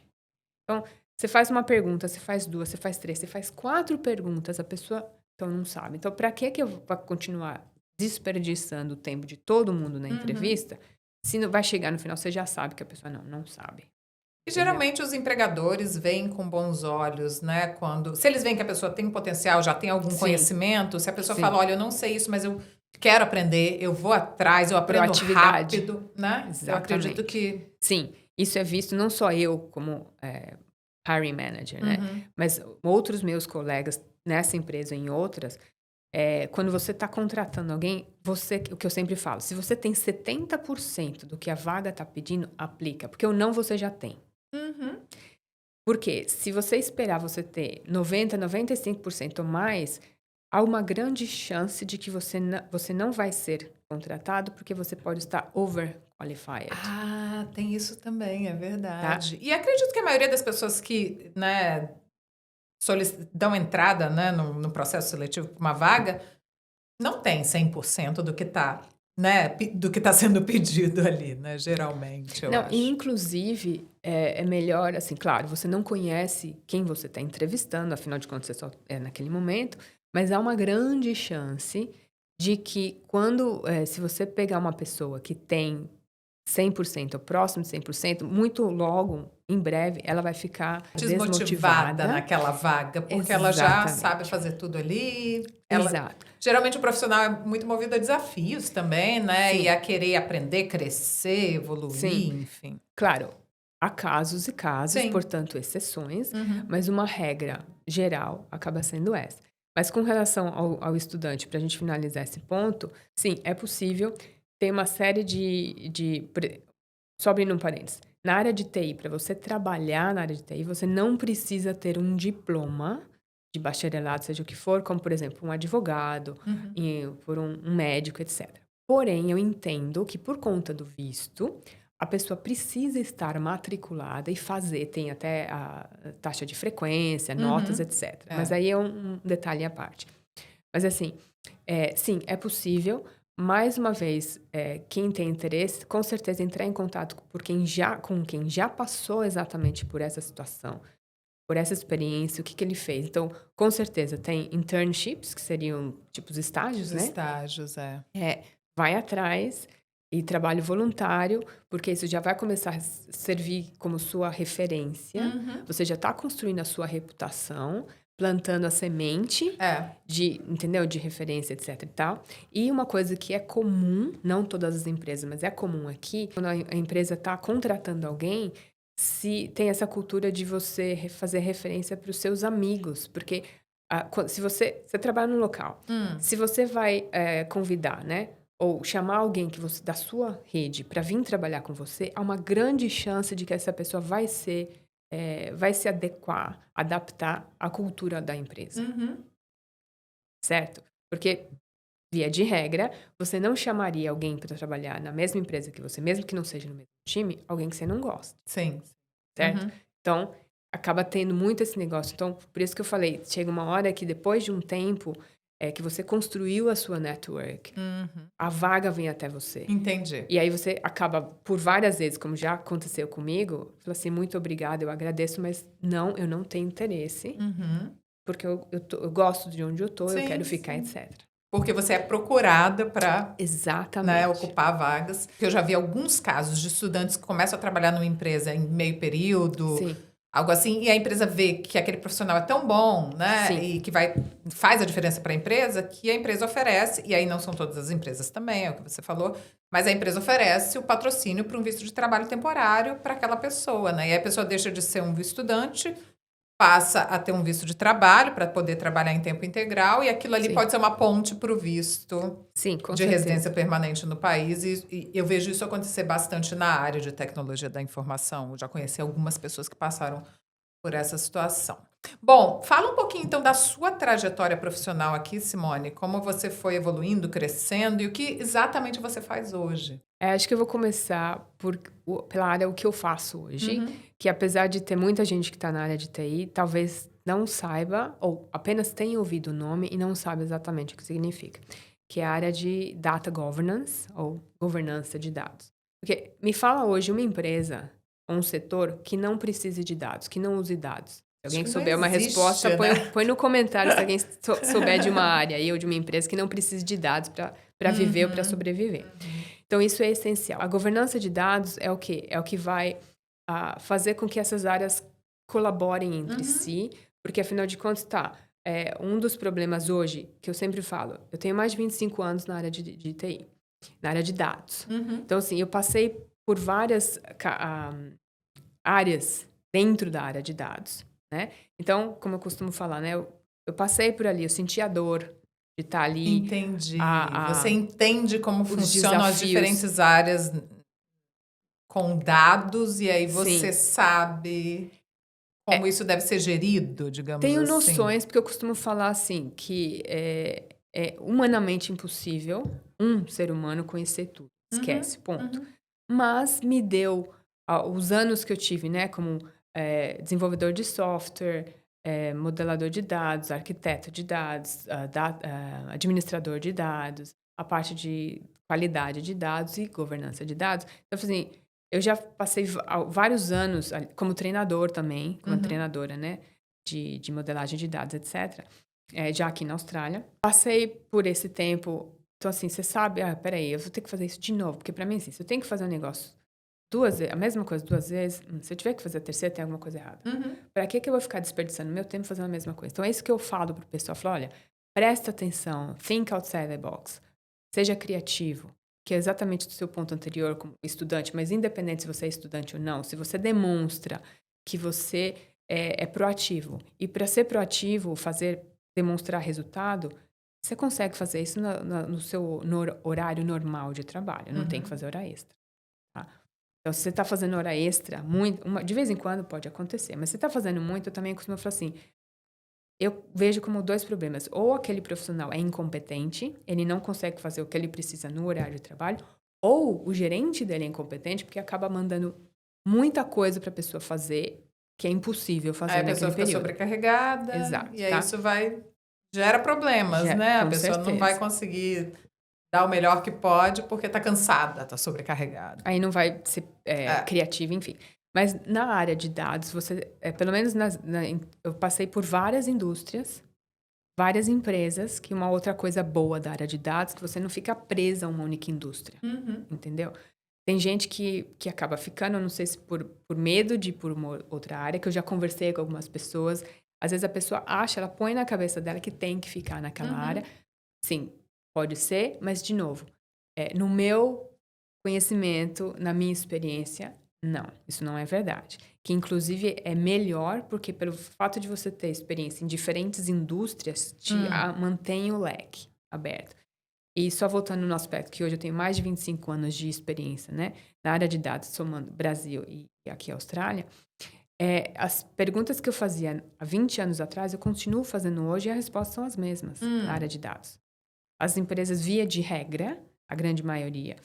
Então, você faz uma pergunta, você faz 2, você faz 3, você faz 4 perguntas, a pessoa então não sabe. Então, para que eu vou continuar desperdiçando o tempo de todo mundo na entrevista, se não vai chegar no final, você já sabe que a pessoa não sabe. E geralmente os empregadores veem com bons olhos, né? Se eles veem que a pessoa tem um potencial, já tem algum conhecimento, se a pessoa fala, olha, eu não sei isso, mas eu quero aprender, eu vou atrás, eu aprendo rápido, né? Exatamente. Eu acredito que... Sim, isso é visto não só eu como hiring manager, né? Mas outros meus colegas nessa empresa e em outras, quando você está contratando alguém, o que eu sempre falo, se você tem 70% do que a vaga está pedindo, aplica, porque o não você já tem. Porque se você esperar você ter 90%, 95% ou mais, há uma grande chance de que você não vai ser contratado porque você pode estar overqualified. Tem isso também, é verdade. Tá? E acredito que a maioria das pessoas que, né, dão entrada, né, no processo seletivo para uma vaga, não tem 100% do que está, né, do que está sendo pedido ali, né, geralmente, eu acho. E inclusive, é melhor, assim, claro, você não conhece quem você está entrevistando, afinal de contas, você só naquele momento, Mas há uma grande chance de que se você pegar uma pessoa que tem 100% ou próximo de 100%, muito logo, em breve, ela vai ficar Desmotivada desmotivada. naquela vaga, porque ela já sabe Exatamente. fazer tudo ali. Exato. Geralmente o profissional é muito movido a desafios também, né? E Sim, a querer aprender, crescer, sim. evoluir, enfim. Claro, há casos e casos, Sim. portanto, exceções, Uhum. mas uma regra geral acaba sendo essa. Mas com relação ao estudante, para a gente finalizar esse ponto, sim, é possível. Tem uma série só abrindo um parênteses. Na área de TI, para você trabalhar na área de TI, você não precisa ter um diploma de bacharelado, seja o que for, como, por exemplo, um advogado, Uhum. por um médico, etc. Porém, eu entendo que, por conta do visto, a pessoa precisa estar matriculada e tem até a taxa de frequência, notas, Uhum. etc. Mas É. aí é um detalhe à parte. Mas assim, sim, é possível. Mais uma vez, quem tem interesse, com certeza entrar em contato com quem já passou exatamente por essa situação, por essa experiência, o que ele fez. Então, com certeza, tem internships, que seriam tipo os estágios, Os né? estágios, é. Vai atrás e trabalho voluntário, porque isso já vai começar a servir como sua referência. Uhum. Você já está construindo a sua reputação, plantando a semente É. entendeu? De referência, etc e tal. E uma coisa que é comum, não todas as empresas, mas é comum aqui, quando a empresa está contratando alguém, se tem essa cultura de você fazer referência para os seus amigos, porque se você trabalha num local, se você vai convidar, né? Ou chamar alguém da sua rede para vir trabalhar com você, há uma grande chance de que essa pessoa vai se adaptar à cultura da empresa, Uhum. certo? Porque, via de regra, você não chamaria alguém para trabalhar na mesma empresa que você, mesmo que não seja no mesmo time, alguém que você não gosta, Sim. certo? Uhum. Então, acaba tendo muito esse negócio. Então, por isso que eu falei, chega uma hora que depois de um tempo que você construiu a sua network, Uhum. a vaga vem até você. Entendi. E aí você acaba, por várias vezes, como já aconteceu comigo, fala assim, muito obrigada, eu agradeço, mas não, eu não tenho interesse, Uhum. porque eu gosto de onde eu tô, eu quero Sim, ficar, sim. etc. Porque você é procurada para, né, Exatamente. ocupar vagas. Eu já vi alguns casos de estudantes que começam a trabalhar numa empresa em meio período, Sim, algo assim, e a empresa vê que aquele profissional é tão bom, né, sim, e que faz a diferença para a empresa, que a empresa oferece, e aí não são todas as empresas também, é o que você falou, mas a empresa oferece o patrocínio para um visto de trabalho temporário para aquela pessoa, né? E aí a pessoa deixa de ser um estudante, passa a ter um visto de trabalho para poder trabalhar em tempo integral, e aquilo ali sim, pode ser uma ponte para o visto sim, com de residência certeza. permanente no país. E eu vejo isso acontecer bastante na área de tecnologia da informação. Eu já conheci algumas pessoas que passaram por essa situação. Bom, fala um pouquinho então da sua trajetória profissional aqui, Simone. Como você foi evoluindo, crescendo e o que exatamente você faz hoje? Acho que eu vou começar pela área o que eu faço hoje, Uhum. que apesar de ter muita gente que está na área de TI, talvez não saiba, ou apenas tenha ouvido o nome e não sabe exatamente o que significa, que é a área de Data Governance, ou governança de dados. Porque me fala hoje uma empresa, ou um setor que não precise de dados, que não use dados. Se Acho alguém que não souber uma existe, resposta, né? põe no comentário se alguém souber de uma área aí, ou de uma empresa que não precise de dados para viver ou para Uhum. sobreviver. Então, isso é essencial. A governança de dados é o quê? É o que vai fazer com que essas áreas colaborem entre Uhum. si, porque, afinal de contas, um dos problemas hoje, que eu sempre falo, eu tenho mais de 25 anos na área de TI, na área de dados. Uhum. Então, assim, eu passei por várias áreas dentro da área de dados, né? Então, como eu costumo falar, né? Eu passei por ali, eu senti a dor de estar ali, Entendi. Você a entende como os funcionam as desafios. diferentes áreas com dados e aí você Sim. sabe como É, isso deve ser gerido, digamos tenho assim. noções, porque eu costumo falar assim, que é humanamente impossível um ser humano conhecer tudo. Uhum, Esquece, ponto. uhum. Mas me deu os anos que eu tive, né, como desenvolvedor de software, modelador de dados, arquiteto de dados, administrador de dados, a parte de qualidade de dados e governança de dados. Então, assim, eu já passei vários anos como treinador também, como Uhum. treinadora, né, de modelagem de dados, etc. já aqui na Austrália. Passei por esse tempo, então assim, você sabe, peraí, eu vou ter que fazer isso de novo, porque pra mim, assim, se eu tenho que fazer um negócio duas vezes, a mesma coisa duas vezes, se eu tiver que fazer a terceira, tem alguma coisa errada. Pra que eu vou ficar desperdiçando meu tempo fazendo a mesma coisa? Então é isso que eu falo pro pessoal, eu falo, olha, presta atenção, think outside the box, seja criativo, que é exatamente do seu ponto anterior como estudante, mas independente se você é estudante ou não, se você demonstra que você é proativo, e para ser proativo, demonstrar resultado, você consegue fazer isso no seu horário normal de trabalho, não tem que fazer hora extra. Tá? Então, se você está fazendo hora extra, de vez em quando pode acontecer, mas se você está fazendo muito, eu também costumo falar assim, eu vejo como dois problemas. Ou aquele profissional é incompetente, ele não consegue fazer o que ele precisa no horário de trabalho, ou o gerente dele é incompetente porque acaba mandando muita coisa para a pessoa fazer que é impossível fazer Aí a naquele pessoa fica período. sobrecarregada, Exato, e aí tá? isso gera problemas, né? A Com pessoa não vai certeza. conseguir dar o melhor que pode porque está cansada, está sobrecarregada. Aí não vai ser criativo, enfim. Mas na área de dados, pelo menos eu passei por várias indústrias, várias empresas, que uma outra coisa boa da área de dados, que você não fica presa a uma única indústria, entendeu? Tem gente que acaba ficando, eu não sei se por medo de ir por uma outra área, que eu já conversei com algumas pessoas, às vezes a pessoa acha, ela põe na cabeça dela que tem que ficar naquela área. Sim, pode ser, mas de novo, no meu conhecimento, na minha experiência, não, isso não é verdade. Que inclusive é melhor porque pelo fato de você ter experiência em diferentes indústrias, mantém o leque aberto. E só voltando no aspecto que hoje eu tenho mais de 25 anos de experiência, né, na área de dados, somando Brasil e aqui Austrália, as perguntas que eu fazia há 20 anos atrás, eu continuo fazendo hoje e as respostas são as mesmas na área de dados. As empresas, via de regra, a grande maioria,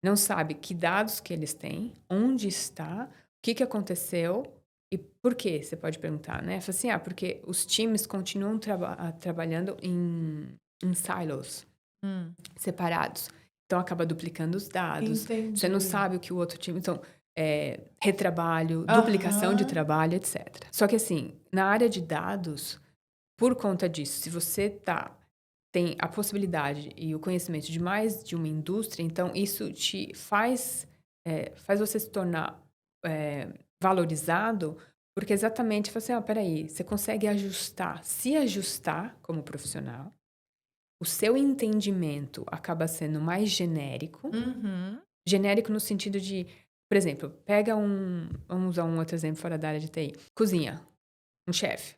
não sabe que dados que eles têm, onde está, o que aconteceu e por quê, você pode perguntar, né? Fala assim, porque os times continuam trabalhando em silos, separados. Então, acaba duplicando os dados. Entendi. Você não sabe o que o outro time... Então, retrabalho, duplicação de trabalho, etc. Só que, assim, na área de dados, por conta disso, se você tem a possibilidade e o conhecimento de mais de uma indústria, então isso te faz você se tornar valorizado, porque exatamente você, peraí, você consegue se ajustar como profissional, o seu entendimento acaba sendo mais genérico, genérico no sentido de, por exemplo, vamos usar um outro exemplo fora da área de TI, cozinha, um chefe.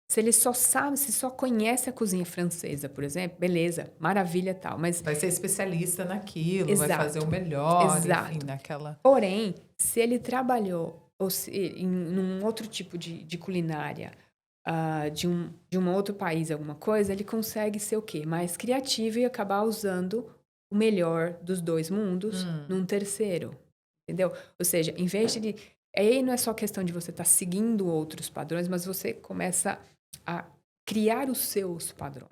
Se ele só conhece a cozinha francesa, por exemplo, beleza, maravilha tal, mas... Vai ser especialista naquilo, Exato, vai fazer o melhor, exato. enfim, naquela... Porém, se ele trabalhou em um outro tipo de culinária, de um outro país, alguma coisa, ele consegue ser o quê? Mais criativo e acabar usando o melhor dos dois mundos num terceiro, entendeu? Ou seja, em vez de... Aí não é só questão de você estar seguindo outros padrões, mas você começa a criar os seus padrões.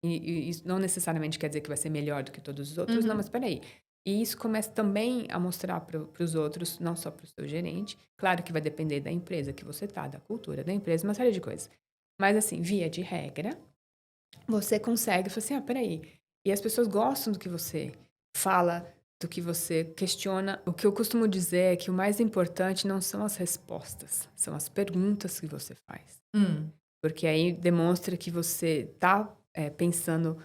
E isso não necessariamente quer dizer que vai ser melhor do que todos os outros, não, mas peraí. E isso começa também a mostrar para os outros, não só para o seu gerente, claro que vai depender da empresa que você tá, da cultura da empresa, uma série de coisas. Mas assim, via de regra, você consegue falar assim, peraí. E as pessoas gostam do que você fala, do que você questiona. O que eu costumo dizer é que o mais importante não são as respostas, são as perguntas que você faz. Porque aí demonstra que você está pensando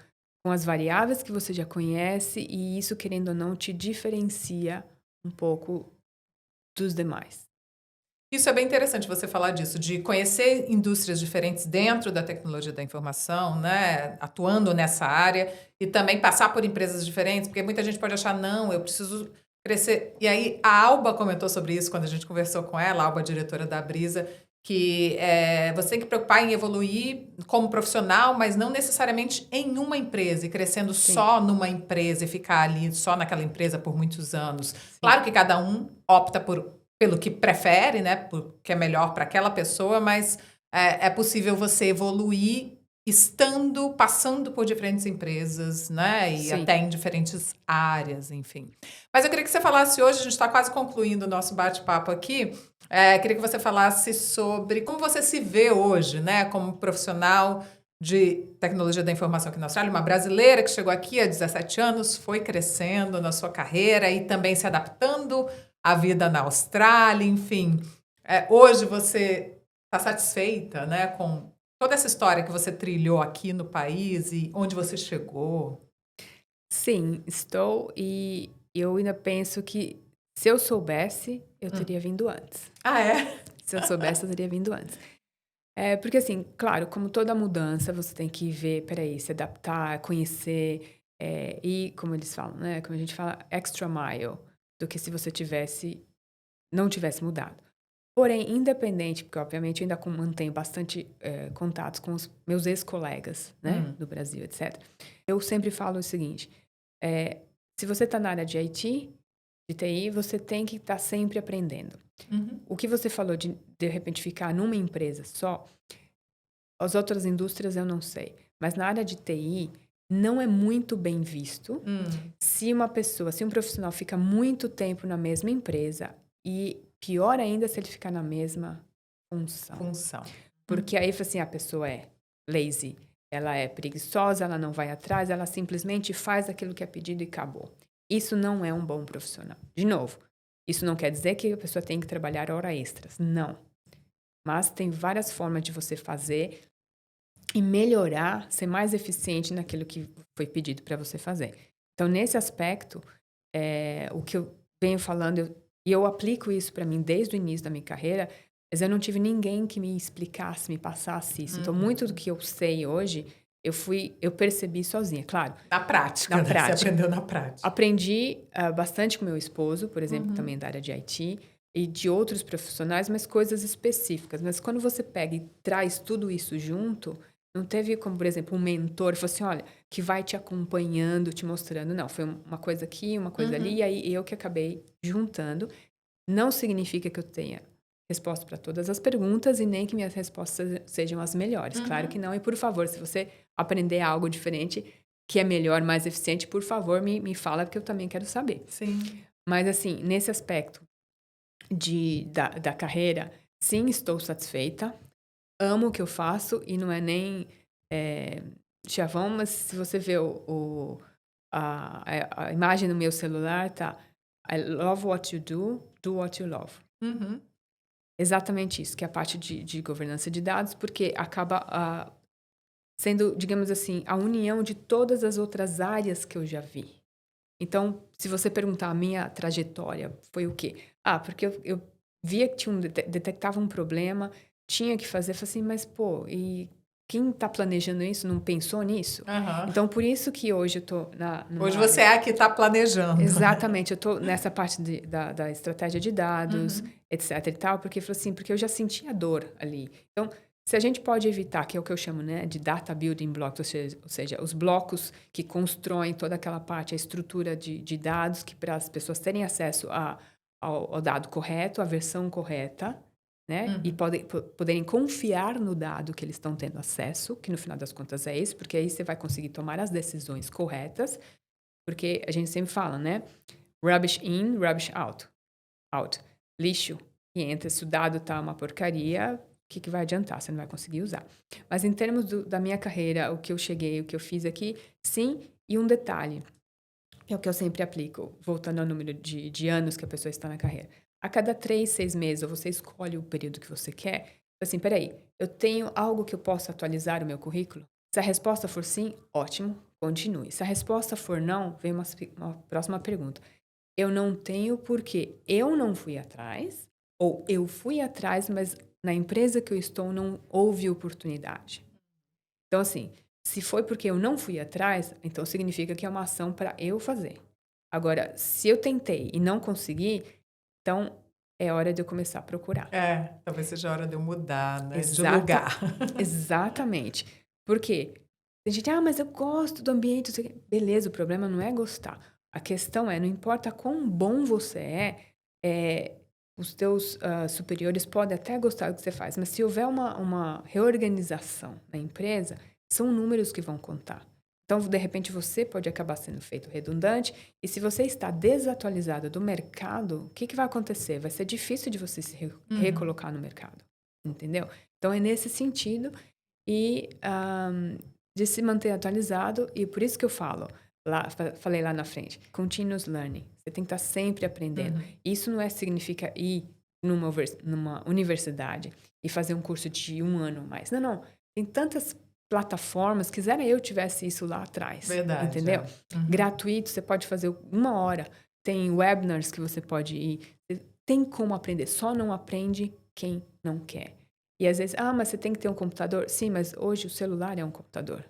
com as variáveis que você já conhece e isso, querendo ou não, te diferencia um pouco dos demais. Isso é bem interessante você falar disso, de conhecer indústrias diferentes dentro da tecnologia da informação, né, atuando nessa área e também passar por empresas diferentes, porque muita gente pode achar, não, eu preciso crescer. E aí a Alba comentou sobre isso quando a gente conversou com ela, a Alba, diretora da Brisa, que você tem que preocupar em evoluir como profissional, mas não necessariamente em uma empresa e crescendo só numa empresa e ficar ali só naquela empresa por muitos anos. Sim. Claro que cada um opta pelo que prefere, né, porque é melhor para aquela pessoa, mas é possível você evoluir passando por diferentes empresas, né, e Sim. até em diferentes áreas, enfim. Mas eu queria que você falasse hoje, a gente está quase concluindo o nosso bate-papo aqui, queria que você falasse sobre como você se vê hoje, né, como profissional de tecnologia da informação aqui na Austrália, uma brasileira que chegou aqui há 17 anos, foi crescendo na sua carreira e também se adaptando à vida na Austrália, enfim. Hoje você está satisfeita, né, com toda essa história que você trilhou aqui no país e onde você chegou? Sim, estou e eu ainda penso que se eu soubesse, eu teria vindo antes. Ah, é? Se eu soubesse, eu teria vindo antes. Porque assim, claro, como toda mudança, você tem que ver, peraí, se adaptar, conhecer, e como eles falam, né? Como a gente fala, extra mile, do que se você não tivesse mudado. Porém, independente, porque obviamente eu ainda mantenho bastante contatos com os meus ex-colegas, né, do Brasil, etc. Eu sempre falo o seguinte, se você está na área de IT, de TI, você tem que estar sempre aprendendo. O que você falou de repente ficar numa empresa só, as outras indústrias eu não sei, mas na área de TI não é muito bem visto se um profissional fica muito tempo na mesma empresa e pior ainda se ele ficar na mesma função. Porque aí, assim, a pessoa é lazy, ela é preguiçosa, ela não vai atrás, ela simplesmente faz aquilo que é pedido e acabou. Isso não é um bom profissional. De novo, isso não quer dizer que a pessoa tem que trabalhar horas extras. Não. Mas tem várias formas de você fazer e melhorar, ser mais eficiente naquilo que foi pedido para você fazer. Então, nesse aspecto, o que eu venho falando, e eu aplico isso para mim desde o início da minha carreira, mas eu não tive ninguém que me explicasse, me passasse isso. Então, muito do que eu sei hoje, eu percebi sozinha, claro. Na prática, né? Você aprendeu na prática. Aprendi bastante com meu esposo, por exemplo, também da área de IT, e de outros profissionais, mas coisas específicas. Mas quando você pega e traz tudo isso junto, não teve como, por exemplo, um mentor que falou assim, olha, que vai te acompanhando, te mostrando. Não, foi uma coisa aqui, uma coisa ali, e aí eu que acabei juntando. Não significa que eu tenha resposta para todas as perguntas e nem que minhas respostas sejam as melhores. Claro que não. E, por favor, se você aprender algo diferente, que é melhor, mais eficiente, por favor, me fala, porque eu também quero saber. Sim. Mas, assim, nesse aspecto da carreira, sim, estou satisfeita. Amo o que eu faço e não é nem chavão, mas se você vê a imagem no meu celular, tá? I love what you do what you love. Exatamente isso, que é a parte de governança de dados, porque acaba sendo, digamos assim, a união de todas as outras áreas que eu já vi. Então, se você perguntar a minha trajetória, foi o quê? Porque eu via que detectava um problema, tinha que fazer, falei assim, mas pô, e quem está planejando isso não pensou nisso? Então, por isso que hoje eu estou Hoje você é a que está planejando. Exatamente, eu estou nessa parte da estratégia de dados, etc e tal, porque eu já sentia dor ali. Então, se a gente pode evitar, que é o que eu chamo, né, de data building blocks, ou seja, os blocos que constroem toda aquela parte, a estrutura de dados, que para as pessoas terem acesso ao dado correto, à versão correta, né, e poderem confiar no dado que eles estão tendo acesso, que no final das contas é isso, porque aí você vai conseguir tomar as decisões corretas, porque a gente sempre fala, né, rubbish in, rubbish out. Lixo que entra, se o dado tá uma porcaria, o que vai adiantar? Você não vai conseguir usar. Mas em termos da minha carreira, o que eu cheguei, o que eu fiz aqui, sim, e um detalhe, que é o que eu sempre aplico, voltando ao número de anos que a pessoa está na carreira. A cada 3, 6 meses, ou você escolhe o período que você quer, assim, peraí, eu tenho algo que eu posso atualizar o meu currículo? Se a resposta for sim, ótimo, continue. Se a resposta for não, vem uma próxima pergunta. Eu não tenho porque eu não fui atrás, ou eu fui atrás, mas na empresa que eu estou não houve oportunidade. Então, assim, se foi porque eu não fui atrás, então significa que é uma ação para eu fazer. Agora, se eu tentei e não consegui, então é hora de eu começar a procurar. Talvez seja a hora de eu mudar, né? De lugar. Exatamente. Por quê? A gente, mas eu gosto do ambiente. Beleza, o problema não é gostar. A questão é, não importa quão bom você os teus superiores podem até gostar do que você faz, mas se houver uma reorganização na empresa, são números que vão contar. Então, de repente, você pode acabar sendo feito redundante, e se você está desatualizado do mercado, o que vai acontecer? Vai ser difícil de você se recolocar no mercado, entendeu? Então, é nesse sentido, e de se manter atualizado. E por isso que eu falei lá na frente, continuous learning. Você tem que estar sempre aprendendo. Isso não significa ir numa universidade e fazer um curso de 1 ano ou mais. Não. Tem tantas plataformas, quisera eu tivesse isso lá atrás. Verdade. Entendeu? Gratuito, você pode fazer 1 hora. Tem webinars que você pode ir. Tem como aprender, só não aprende quem não quer. E às vezes, mas você tem que ter um computador. Sim, mas hoje o celular é um computador.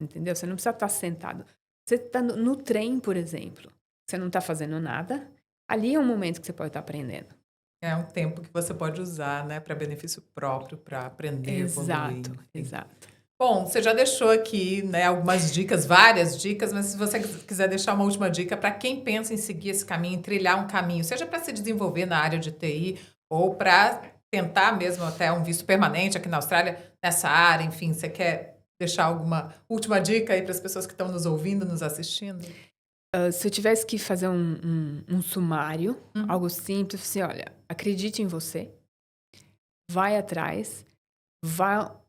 Entendeu? Você não precisa estar sentado. Você está no trem, por exemplo. Você não está fazendo nada. Ali é um momento que você pode estar aprendendo. É um tempo que você pode usar, né, para benefício próprio, para aprender, evoluir. Exato. Bom, você já deixou aqui, né, algumas dicas, várias dicas, mas se você quiser deixar uma última dica para quem pensa em seguir esse caminho, trilhar um caminho, seja para se desenvolver na área de TI ou para tentar mesmo até um visto permanente aqui na Austrália, nessa área, enfim, você quer deixar alguma última dica aí para as pessoas que estão nos ouvindo, nos assistindo? Se eu tivesse que fazer um sumário, algo simples, assim, olha, acredite em você, vai atrás,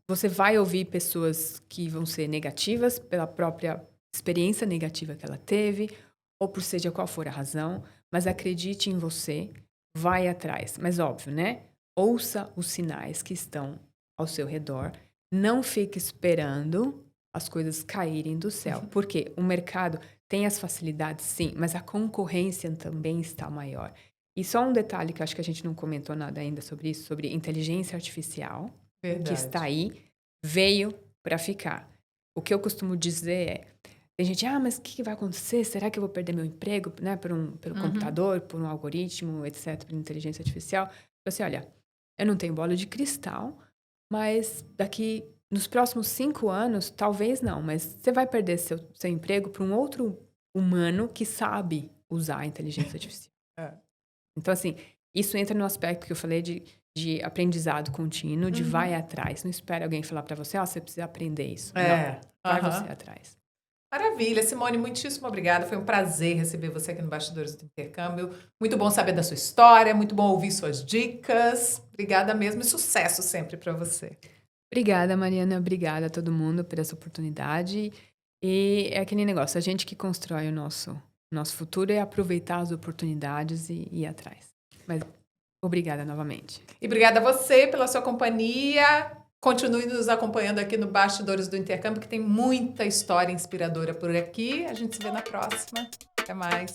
você vai ouvir pessoas que vão ser negativas pela própria experiência negativa que ela teve, ou por seja qual for a razão, mas acredite em você, vai atrás. Mas óbvio, né? Ouça os sinais que estão ao seu redor, não fique esperando as coisas caírem do céu, porque o mercado tem as facilidades, sim, mas a concorrência também está maior. E só um detalhe que eu acho que a gente não comentou nada ainda sobre isso, sobre inteligência artificial. Verdade. Que está aí, veio para ficar. O que eu costumo dizer é, tem gente, mas o que vai acontecer? Será que eu vou perder meu emprego, né, pelo computador, por um algoritmo, etc., por inteligência artificial? Eu assim, olha, eu não tenho bola de cristal, mas nos próximos 5 anos, talvez não, mas você vai perder seu emprego para um outro humano que sabe usar a inteligência artificial. Então, assim, isso entra no aspecto que eu falei de aprendizado contínuo, de vai atrás. Não espere alguém falar para você, você precisa aprender isso. Não, vai você atrás. Maravilha. Simone, muitíssimo obrigada. Foi um prazer receber você aqui no Bastidores do Intercâmbio. Muito bom saber da sua história, muito bom ouvir suas dicas. Obrigada mesmo e sucesso sempre para você. Obrigada, Mariana. Obrigada a todo mundo por essa oportunidade. E é aquele negócio, a gente que constrói o nosso futuro é aproveitar as oportunidades e ir atrás. Mas obrigada novamente. E obrigada a você pela sua companhia. Continue nos acompanhando aqui no Bastidores do Intercâmbio, que tem muita história inspiradora por aqui. A gente se vê na próxima. Até mais.